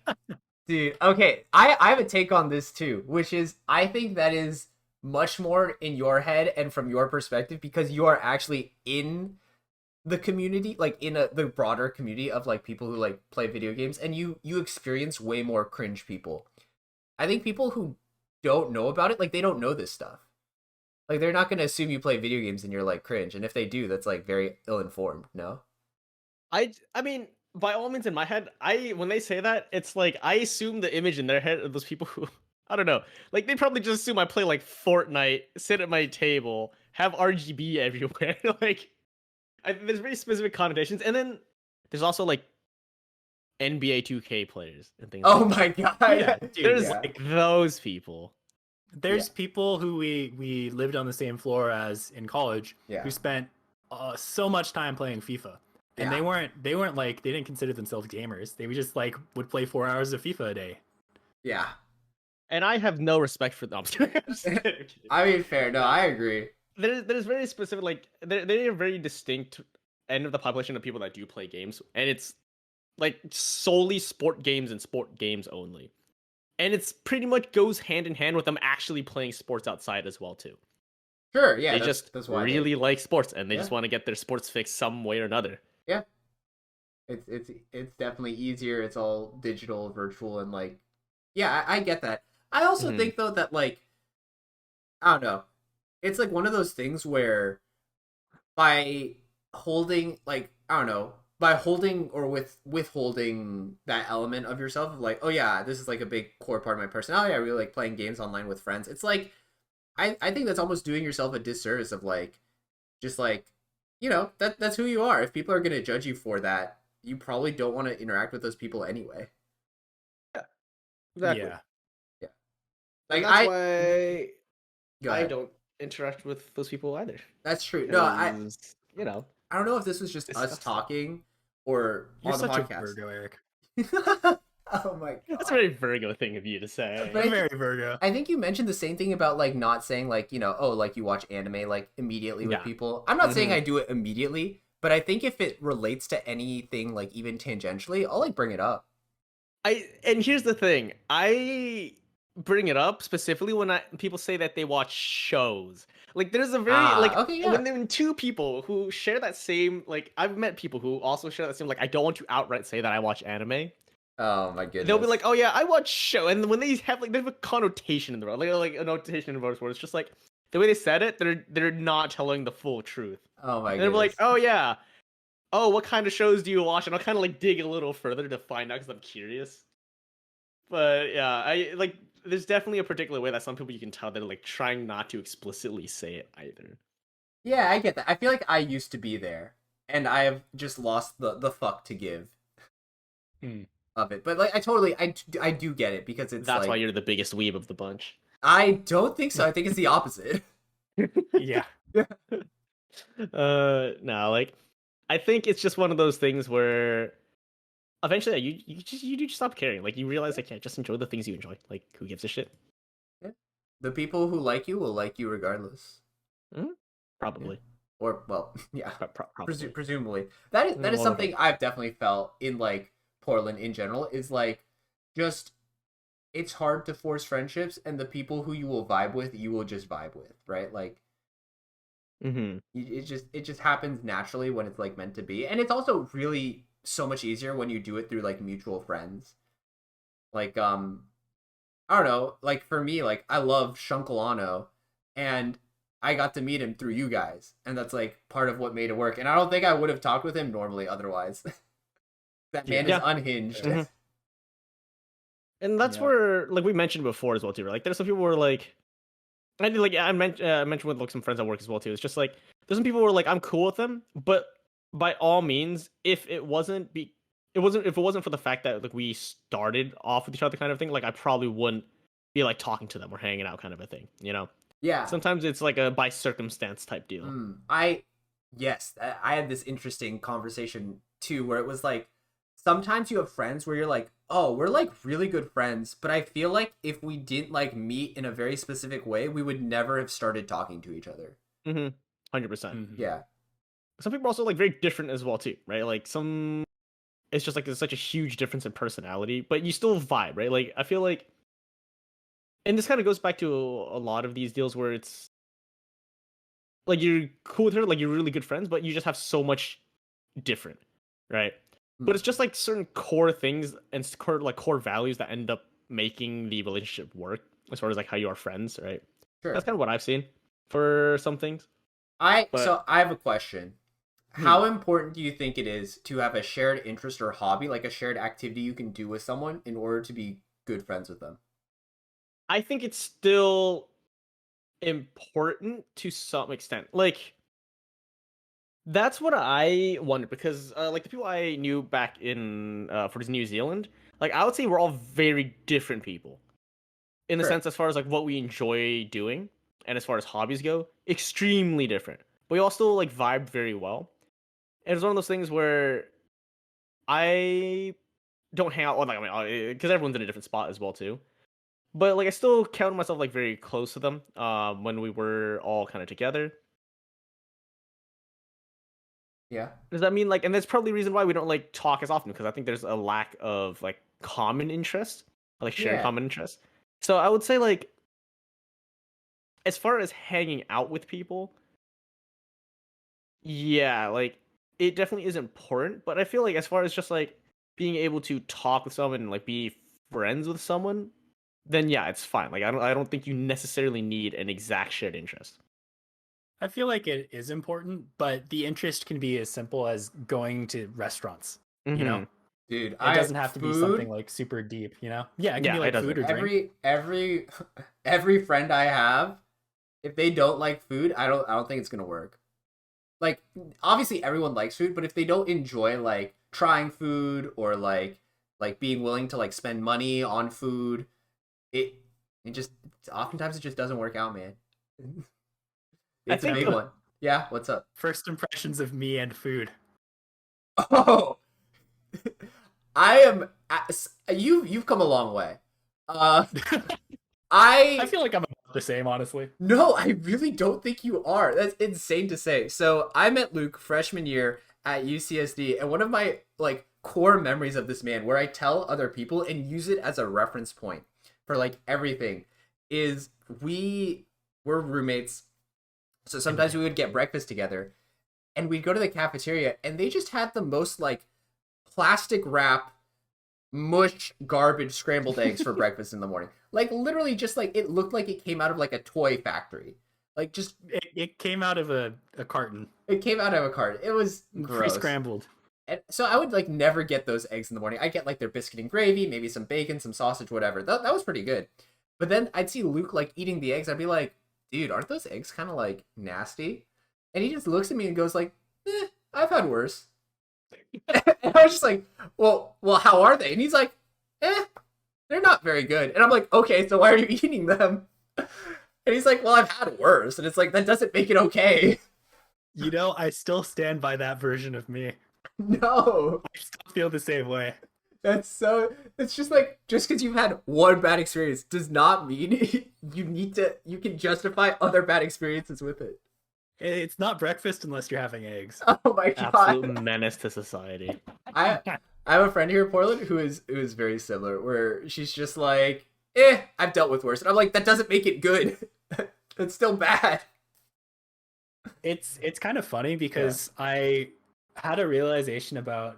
dude, okay, I have a take on this too, which is I think that is much more in your head and from your perspective because you are actually in the community, like in the broader community of like people who like play video games, and you experience way more cringe people. I think people who don't know about it, like they don't know this stuff. Like they're not gonna assume you play video games and you're like cringe, and if they do, that's like very ill informed. No. I mean, by all means, in my head, when they say that, it's like I assume the image in their head of those people who I don't know, like they probably just assume I play like Fortnite, sit at my table, have RGB everywhere, like. There's very specific connotations, and then there's also like NBA 2K players and things. Oh like my god. Yeah, dude, there's yeah. like those people. There's people who we lived on the same floor as in college Yeah. who spent so much time playing FIFA, and Yeah. they weren't like they didn't consider themselves gamers. They just like would play 4 hours of FIFA a day. Yeah. And I have no respect for them. I'm just kidding, I'm kidding. I mean, fair. No, I agree. There's very specific, like they're a very distinct end of the population of people that do play games, and it's like solely sport games and sport games only. And it's pretty much goes hand in hand with them actually playing sports outside as well too. Sure. Yeah. They just that's why really like sports, and they just Yeah. want to get their sports fix some way or another. Yeah. It's definitely easier. It's all digital, virtual, and like, yeah, I get that. I also Mhm. think though that like, I don't know, it's like one of those things where by holding like I don't know by holding or withholding that element of yourself of like, oh yeah, this is like a big core part of my personality. I really like playing games online with friends. It's like I think that's almost doing yourself a disservice of like just like that's who you are. If people are gonna judge you for that, you probably don't want to interact with those people anyway. Exactly. Yeah. Yeah. Like Like that's why go I ahead. don't interact with those people either. That's true. No, I 'Cause, you know, don't know if this was just us Disgusting. talking or You're on the such a podcast. Virgo, Eric. Oh my god. that's a very Virgo thing of you to say. But You're very Virgo. I think you mentioned the same thing about like not saying like, oh, like you watch anime like immediately with Yeah. people. I'm not saying Mhm. I do it immediately, but I think if it relates to anything like even tangentially, I'll like bring it up. And here's the thing. I bring it up specifically when people say that they watch shows. Like there's a very like Okay, yeah. when two people who share that same like I've met people who also share that same like I don't want to outright say that I watch anime. Oh my goodness. They'll be like, "Oh yeah, I watch show," and when they have like they have a connotation in the word, like a notation in the word, it's just like the way they said it, they're not telling the full truth. oh my And they're goodness. like, "Oh yeah, oh what kind of shows do you watch?" And I'll kind of like dig a little further to find out because I'm curious. But yeah, I like. There's definitely a particular way that some people you can tell they're like trying not to explicitly say it either. Yeah, I get that. I feel like I used to be there, and I have just lost the fuck to give of it. But like, I do get it because it's That's like why you're the biggest weeb of the bunch. I don't think so. I think it's the opposite. Yeah. No, like I think it's just one of those things where eventually you do just stop caring. Like you realize like yeah, just enjoy the things you enjoy. Like who gives a shit? The people who like you will like you regardless. Probably. Or well, yeah, Probably. presumably. That is Well, something I've definitely felt in like Portland in general is like just it's hard to force friendships, and the people who you will vibe with, you will just vibe with, right? Like it just happens naturally when it's like meant to be, and it's also really so much easier when you do it through like mutual friends. Like I don't know, like for me, like I love Shunkalano, and I got to meet him through you guys, and that's like part of what made it work. And I don't think I would have talked with him normally otherwise. That man Yeah. is unhinged. Mhm. And that's Yeah. where like we mentioned before as well too. Like there's some people who are like I did, like I mentioned with like some friends at work as well too. It's just like there's some people who are like I'm cool with them, but by all means, if it wasn't for the fact that like we started off with each other kind of thing, like I probably wouldn't be like talking to them or hanging out kind of a thing, you know? Yeah. Sometimes it's like a by circumstance type deal. Yes, I had this interesting conversation too, where it was like sometimes you have friends where you're like, oh, we're like really good friends, but I feel like if we didn't like meet in a very specific way, we would never have started talking to each other. 100%. Yeah. Some people are also like very different as well too, right? Like some, it's just like there's such a huge difference in personality, but you still vibe, right? Like I feel like, and this kind of goes back to a lot of these deals where it's like you're cool with her, like you're really good friends, but you just have so much different, right? But it's just like certain core things and core values that end up making the relationship work as far as like how you are friends, right? Sure. That's kind of what I've seen for some things. So I have a question. How important do you think it is to have a shared interest or hobby, like a shared activity you can do with someone in order to be good friends with them? I think it's still important to some extent. Like that's what I wonder because like the people I knew back in for New Zealand, like I would say we're all very different people in the Sure. sense as far as like what we enjoy doing and as far as hobbies go, extremely different. But we all still like vibed very well. And it's one of those things where I don't hang out with like I mean because everyone's in a different spot as well too. But like I still count myself like very close to them when we were all kind of together. Yeah. Does that mean like, and that's probably the reason why we don't like talk as often because I think there's a lack of like common interest, like shared Yeah. common interest. So I would say like, as far as hanging out with people, yeah, like it definitely is important. But I feel like as far as just like being able to talk with someone and like be friends with someone, then yeah, it's fine. Like I don't think you necessarily need an exact shared interest. I feel like it is important, but the interest can be as simple as going to restaurants. You know, Dude, it doesn't have to be something food, like super deep. You know, yeah, it can Yeah, be it like doesn't. food or drink. every friend I have, if they don't like food, I don't think it's gonna work. Like obviously everyone likes food, but if they don't enjoy like trying food or like being willing to like spend money on food, it it just oftentimes it just doesn't work out, man. I It's a think big one. Yeah, what's up? First impressions of me and food. Oh, I am. You've come a long way. Uh, I I feel like I'm about the same, honestly. no, I really don't think you are. That's insane to say. So I met Luke freshman year at UCSD, and one of my like core memories of this man, where I tell other people and use it as a reference point for like everything, is we were roommates. So sometimes we would get breakfast together, and we'd go to the cafeteria, and they just had the most like plastic wrap mush garbage scrambled eggs for breakfast in the morning. Like literally just like it looked like it came out of like a toy factory. Like just It came out of a carton, it came out of a cart. It was gross. pre-scrambled. And so I would like never get those eggs in the morning. I get like their biscuit and gravy, maybe some bacon, some sausage, whatever. That was pretty good. But then I'd see Luke like eating the eggs. I'd be like, dude, aren't those eggs kind of like nasty? And he just looks at me and goes like, I've had worse. And I was just like, well, how are they? And he's like, they're not very good. And I'm like, okay, so why are you eating them? And he's like, well, I've had worse. And it's like, that doesn't make it okay. You know, I still stand by that version of me. No, I still feel the same way. it's just like, just because you've had one bad experience does not mean you can justify other bad experiences with it. It's not breakfast unless you're having eggs. Oh my god. Absolute menace to society. I have a friend here in Portland who is very similar, where she's just like, I've dealt with worse. And I'm like, that doesn't make it good. It's still bad. It's kind of funny because I had a realization about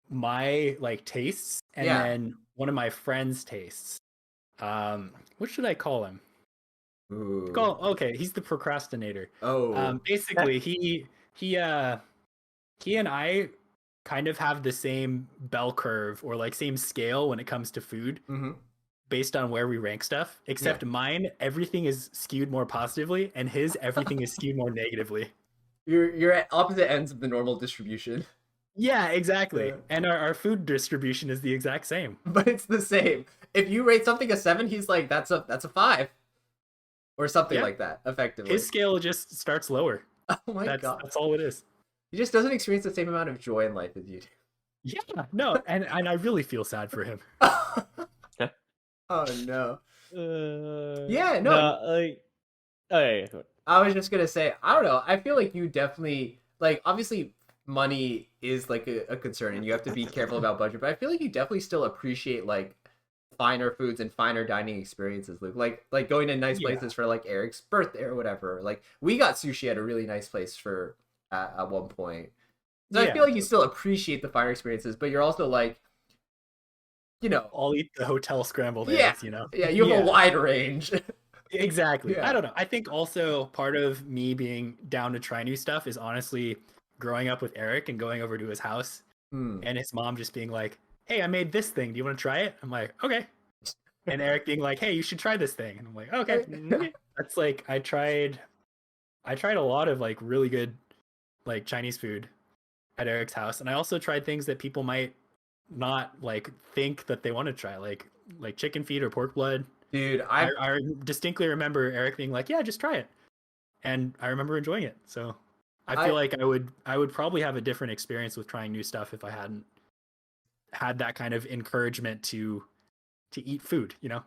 my like tastes and Yeah. then one of my friends' tastes. What should I call him? Ooh. Okay, he's the procrastinator. Oh. Basically he and I kind of have the same bell curve or like same scale when it comes to food. Mm-hmm. based on where we rank stuff, except mine, everything is skewed more positively, and his, everything is skewed more negatively. You're at opposite ends of the normal distribution. Yeah, exactly. Yeah. And our food distribution is the exact same. But it's the same. If you rate something a 7, he's like, that's a 5. Or something Yeah. like that, effectively. His scale just starts lower. Oh my god. That's all it is. He just doesn't experience the same amount of joy in life as you do. Yeah, no, and I really feel sad for him. Oh no. Yeah, no. like, oh yeah, go ahead. I was just gonna say, I don't know. I feel like you definitely like. Obviously, money is like a concern, and you have to be careful about budget. But I feel like you definitely still appreciate like finer foods and finer dining experiences, Luke. Like going to nice places for like Eric's birthday or whatever. Like we got sushi at a really nice place for at one point. So I feel like you still appreciate the finer experiences, but you're also like, you know, I'll eat the hotel scrambled eggs, you know. Yeah, you have a wide range. Exactly. Yeah. I don't know. I think also part of me being down to try new stuff is honestly growing up with Eric and going over to his house and his mom just being like, "Hey, I made this thing. Do you want to try it?" I'm like, "Okay." And Eric being like, "Hey, you should try this thing." And I'm like, "Okay." That's like I tried a lot of like really good like Chinese food at Eric's house, and I also tried things that people might not like think that they want to try, like chicken feet or pork blood. Dude, I distinctly remember Eric being like, "Yeah, just try it," and I remember enjoying it. So I feel like I would probably have a different experience with trying new stuff if I hadn't had that kind of encouragement to eat food, you know?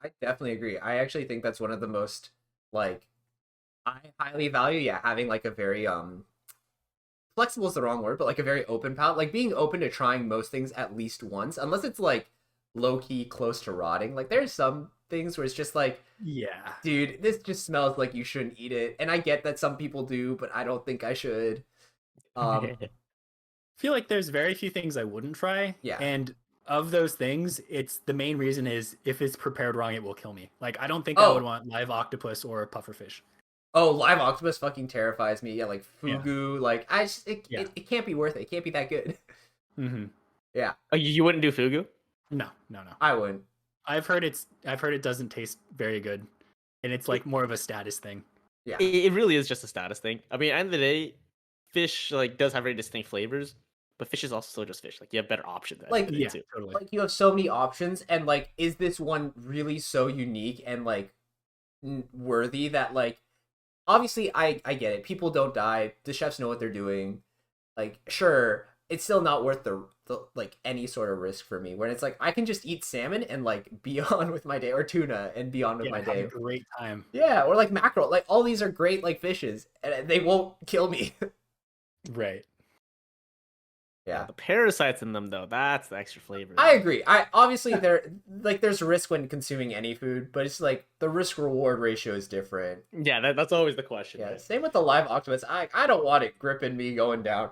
I definitely agree. I actually think that's one of the most like I highly value, having like a very flexible is the wrong word, but like a very open palate, like being open to trying most things at least once, unless it's like low key close to rotting. Like there's some things where it's just like, yeah, dude, this just smells like you shouldn't eat it. And I get that some people do, but I don't think I should. I feel like there's very few things I wouldn't try. Yeah. And of those things, it's the main reason is if it's prepared wrong, it will kill me. Like I don't think I would want live octopus or pufferfish. Oh, live octopus fucking terrifies me. Yeah, like fugu. Like I just it can't be worth it. It can't be that good. Mm-hmm. Yeah. Oh, you wouldn't do fugu? No. I wouldn't. I've heard it doesn't taste very good, and it's like more of a status thing. Yeah. It really is just a status thing. I mean, at the end of the day, fish like does have very distinct flavors, but fish is also still just fish. Like you have better options. Like Totally. Like you have so many options, and like, is this one really so unique and like worthy that like, obviously I get it. People don't die. The chefs know what they're doing. Like sure, it's still not worth the like any sort of risk for me. When it's like I can just eat salmon and like be on with my day, or tuna and be on with my day. Have a great time. Yeah, or like mackerel. Like all these are great like fishes, and they won't kill me. Right. Yeah. The parasites in them though, that's the extra flavor. I agree. I obviously there's a risk when consuming any food, but it's like the risk reward ratio is different. Yeah, that's always the question. Yeah. Right? Same with the live octopus. I don't want it gripping me going down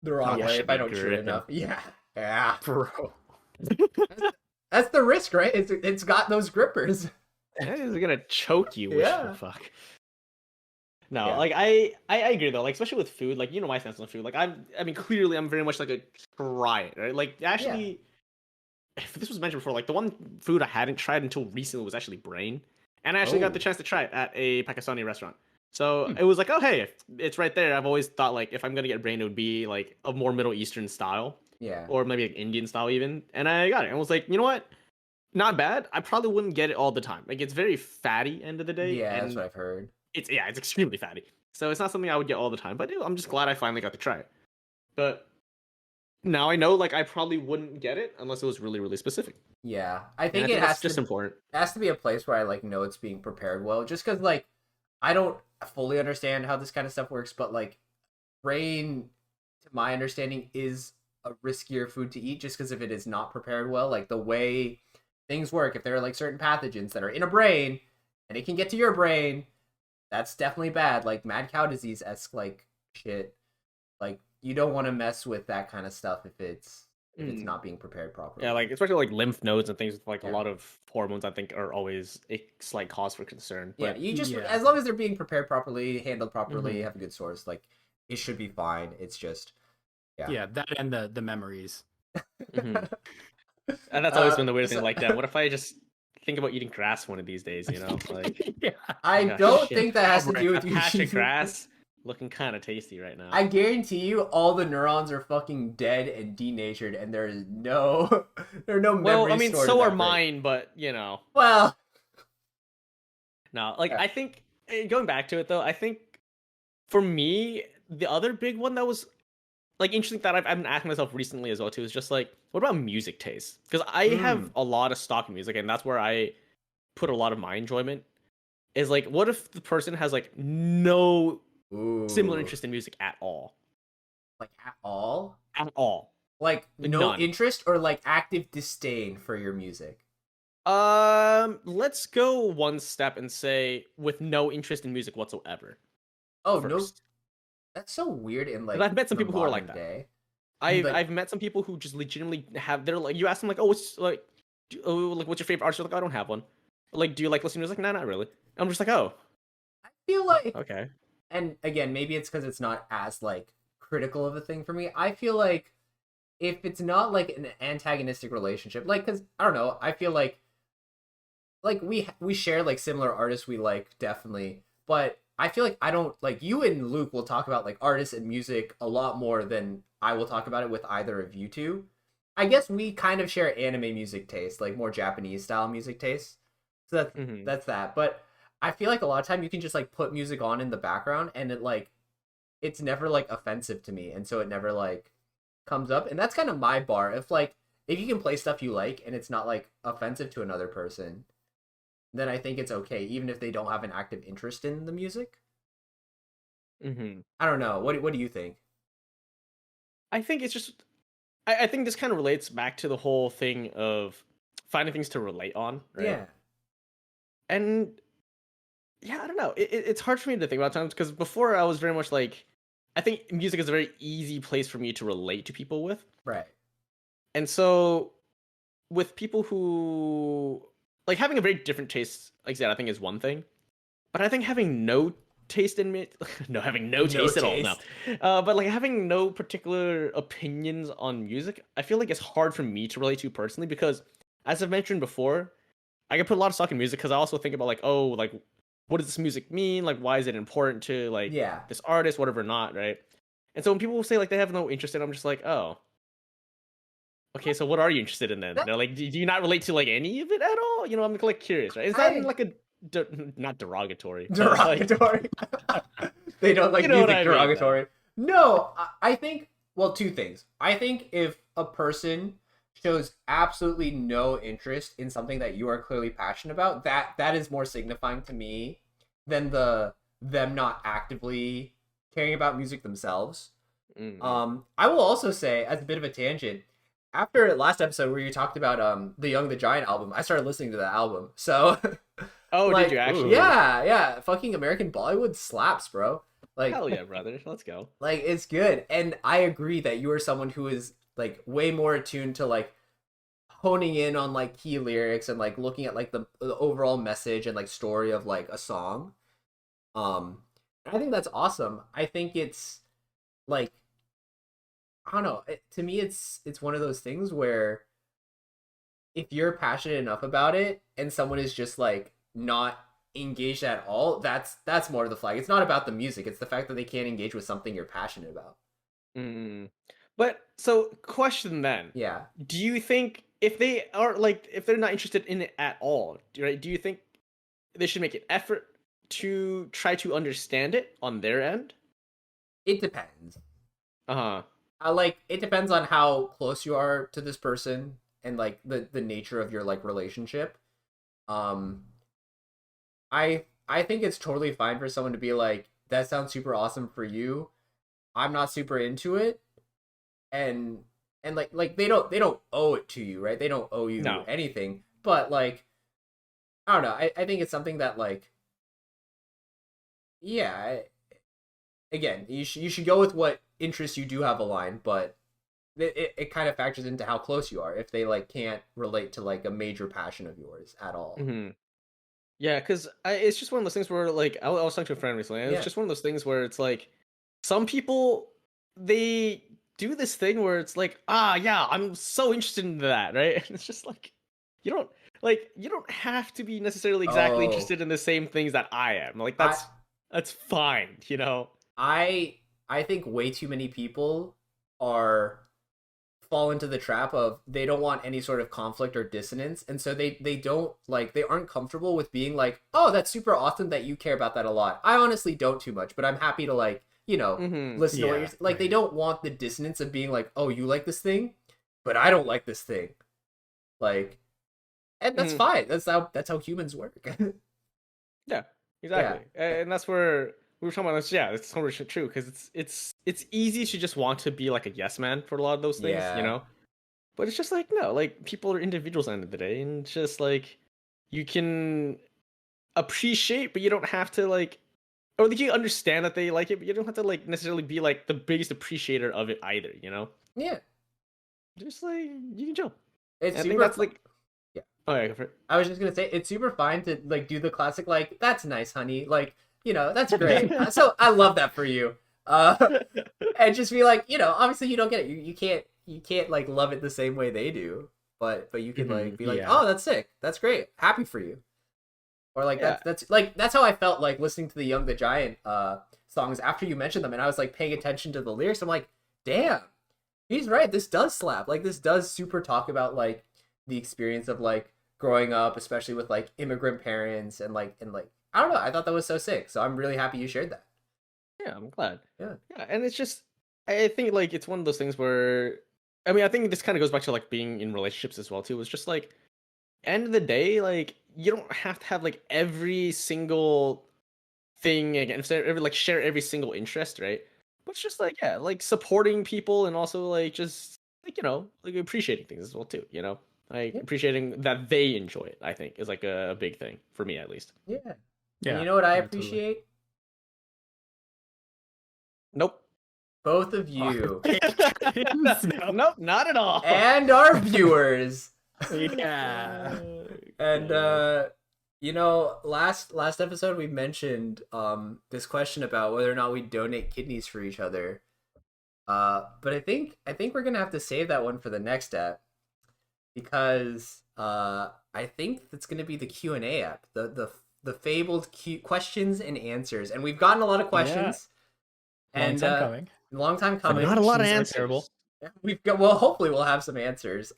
the wrong way if I don't chew it gripping. enough. Yeah. Yeah. Bro. That's the risk, right? It's got those grippers. It's gonna choke you. Yeah. Fuck. No, Yeah. like I agree though. Like especially with food, like you know my stance on food. Like I mean clearly I'm very much like a try it, right? Like actually, if this was mentioned before, like the one food I hadn't tried until recently was actually brain, and I actually got the chance to try it at a Pakistani restaurant. So it was like, oh hey, it's right there. I've always thought like if I'm gonna get brain, it would be like a more Middle Eastern style. Yeah. Or maybe like Indian style even. And I got it. And was like, you know what? Not bad. I probably wouldn't get it all the time. Like it's very fatty end of the day. Yeah, and that's what I've heard. it's extremely fatty. So it's not something I would get all the time. But I'm just glad I finally got to try it. But now I know like I probably wouldn't get it unless it was really, really specific. Yeah. I think it has just to important. It has to be a place where I like know it's being prepared well. Just because like I don't fully understand how this kind of stuff works, but like brain, to my understanding, is a riskier food to eat just because if it is not prepared well. Like the way things work, if there are like certain pathogens that are in a brain and it can get to your brain, that's definitely bad. Like mad cow disease-esque like shit. Like you don't want to mess with that kind of stuff if it's not being prepared properly. Yeah, like especially like lymph nodes and things with like a lot of hormones I think are always a slight cause for concern. But you just as long as they're being prepared properly, handled properly, have a good source, like it should be fine. It's just that and the memories. and that's always been the weird thing. Like that, what if I just think about eating grass one of these days. You know, like Yeah. I yeah, don't shit, think that has to strawberry, do a with you patch of choosing- grass looking kind of tasty right now. I guarantee you, all the neurons are fucking dead and denatured, and there is no, there are no memories. Well, I mean, stored so in are that brain. mine, but you know, Well, no. Like Yeah. I think going back to it though, I think for me the other big one that was like interesting that I've been asking myself recently as well too is just like, what about music taste? Because I have a lot of stock music, and that's where I put a lot of my enjoyment. Is like, what if the person has like no similar ooh. interest in music at all? Like at all? At all. Like no None. interest or like active disdain for your music? Let's go one step and say with no interest in music whatsoever. Oh First. that's so weird in 'Cause like I've met some the people who are like modern that. day. I've Like- I've met some people who just legitimately have. They're like, you ask them like, oh, what's like, like what's your favorite artist? They're like, I don't have one. Like, do you like listening to music? Nah, not really. I'm just like, oh, I feel like, okay. and again, maybe it's because it's not as like critical of a thing for me. I feel like if it's not like an antagonistic relationship, like because I don't know, I feel like we share like similar artists we like definitely, but I feel like I don't like you and Luke will talk about like artists and music a lot more than I will talk about it with either of you two. I guess we kind of share anime music taste, like more Japanese style music taste. So that's that. But I feel like a lot of time you can just like put music on in the background and it like it's never like offensive to me, and so it never like comes up. And that's kind of my bar. If you can play stuff you like and it's not like offensive to another person, then I think it's okay, even if they don't have an active interest in the music. I don't know. What do you think? I think it's just, I think this kind of relates back to the whole thing of finding things to relate on, right? Yeah. And yeah, I don't know. It's hard for me to think about times because before I was very much like, I think music is a very easy place for me to relate to people with. Right. And so with people who like having a very different taste, like I said, I think is one thing. But I think having no taste in me, no, having no taste at all, no. But like having no particular opinions on music, I feel like it's hard for me to relate to personally because, as I've mentioned before, I can put a lot of stock in music because I also think about like, oh, like what does this music mean? Like, why is it important to like Yeah. this artist, whatever, not right? And so when people say like they have no interest in, I'm just like, oh, okay, so what are you interested in then? That- They're like, do you not relate to like any of it at all? You know, I'm like curious, right? Is I- that like a not derogatory? but, like, Derogatory. They don't like You know what music I mean, though. derogatory. No, I think, well, two things. I think if a person shows absolutely no interest in something that you are clearly passionate about, that is more signifying to me than them not actively caring about music themselves. I will also say, as a bit of a tangent, after last episode where you talked about the Young the Giant album, I started listening to that album. So oh, like, did you actually? Yeah. Fucking American Bollywood slaps, bro. Like, Hell yeah, brother. Let's go. like it's good. And I agree that you are someone who is like way more attuned to like honing in on like key lyrics and like looking at like the overall message and like story of like a song. I think that's awesome. I think it's like, I don't know. To me, it's one of those things where if you're passionate enough about it and someone is just like not engaged at all, that's more of the flag. It's not about the music. It's the fact that they can't engage with something you're passionate about. But so, question then. Yeah. Do you think if they are like if they're not interested in it at all, right? Do you think they should make an effort to try to understand it on their end? It depends. Uh-huh. Like it depends on how close you are to this person and like the nature of your like relationship. I think it's totally fine for someone to be like, that sounds super awesome for you. I'm not super into it. And like they don't owe it to you, right? They don't owe you No. anything. But like I don't know. I think it's something that like yeah, again, you should go with what interests you do have aligned, but it kind of factors into how close you are if they like can't relate to like a major passion of yours at all. Yeah, because it's just one of those things where like I was talking to a friend recently, and Yeah. it's just one of those things where it's like some people they do this thing where it's like, ah, yeah, I'm so interested in that, right? And it's just like you don't like you don't have to be necessarily exactly Oh. interested in the same things that I am. Like that's fine, you know. I think way too many people are fall into the trap of they don't want any sort of conflict or dissonance, and so they don't like they aren't comfortable with being like, oh, that's super awesome that you care about that a lot. I honestly don't too much, but I'm happy to like, you know, listen to what you're like. They don't want the dissonance of being like, oh, you like this thing, but I don't like this thing, like, and that's fine. That's how humans work. Yeah, exactly. And that's where we were talking about this. Yeah, it's totally true because it's easy to just want to be like a yes man for a lot of those things, Yeah. you know. But it's just like no, like people are individuals at the end of the day, and it's just like you can appreciate, but you don't have to like, or like you understand that they like it, but you don't have to like necessarily be like the biggest appreciator of it either, you know. Yeah, Just like you can chill. it's And I super think that's like, yeah. Oh yeah, go for it. I was just gonna say it's super fine to like do the classic like that's nice, honey. Like, you know, that's great. So I love that for you. And just be like, you know, obviously you don't get it. You can't like love it the same way they do. But you can like be like, yeah. oh, that's sick. That's great. Happy for you. Or like Yeah. that's how I felt like listening to the Young the Giant songs after you mentioned them, and I was like paying attention to the lyrics. I'm like, damn, he's right. This does slap. Like this does super talk about like the experience of like growing up, especially with like immigrant parents and like I don't know. I thought that was so sick. So I'm really happy you shared that. Yeah, I'm glad. Yeah. Yeah, and it's just I think like it's one of those things where I mean I think this kind of goes back to like being in relationships as well too. It's just like end of the day, like you don't have to have like every single thing again, every like share every single interest, right? But it's just like yeah, like supporting people and also like just like you know like appreciating things as well too. You know, like Yeah. appreciating that they enjoy it. I think is like a big thing for me at least. Yeah. Yeah. And you know what I yeah, totally. appreciate? Nope. Both of you Nope, not at all. and our viewers. Yeah. And you know, last episode we mentioned this question about whether or not we donate kidneys for each other. But I think we're gonna have to save that one for the next app because I think that's gonna be the Q&A app, the fabled questions and answers, and we've gotten a lot of questions. Long time coming. Long time But coming. not a lot of Questions are answers. terrible. We've got well, hopefully we'll have some answers.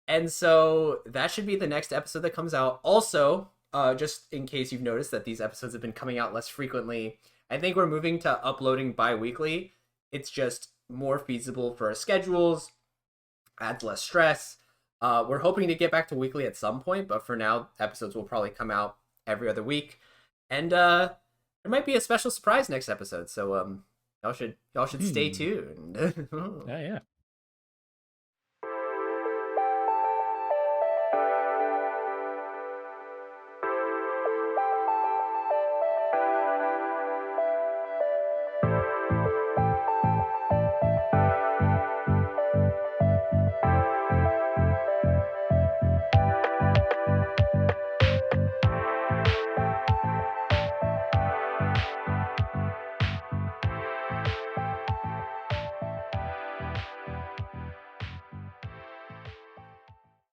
And so that should be the next episode that comes out. Also, just in case you've noticed that these episodes have been coming out less frequently, I think we're moving to uploading bi-weekly. It's just more feasible for our schedules, adds less stress. We're hoping to get back to weekly at some point, but for now, episodes will probably come out every other week. And there might be a special surprise next episode, so y'all should stay tuned. Yeah.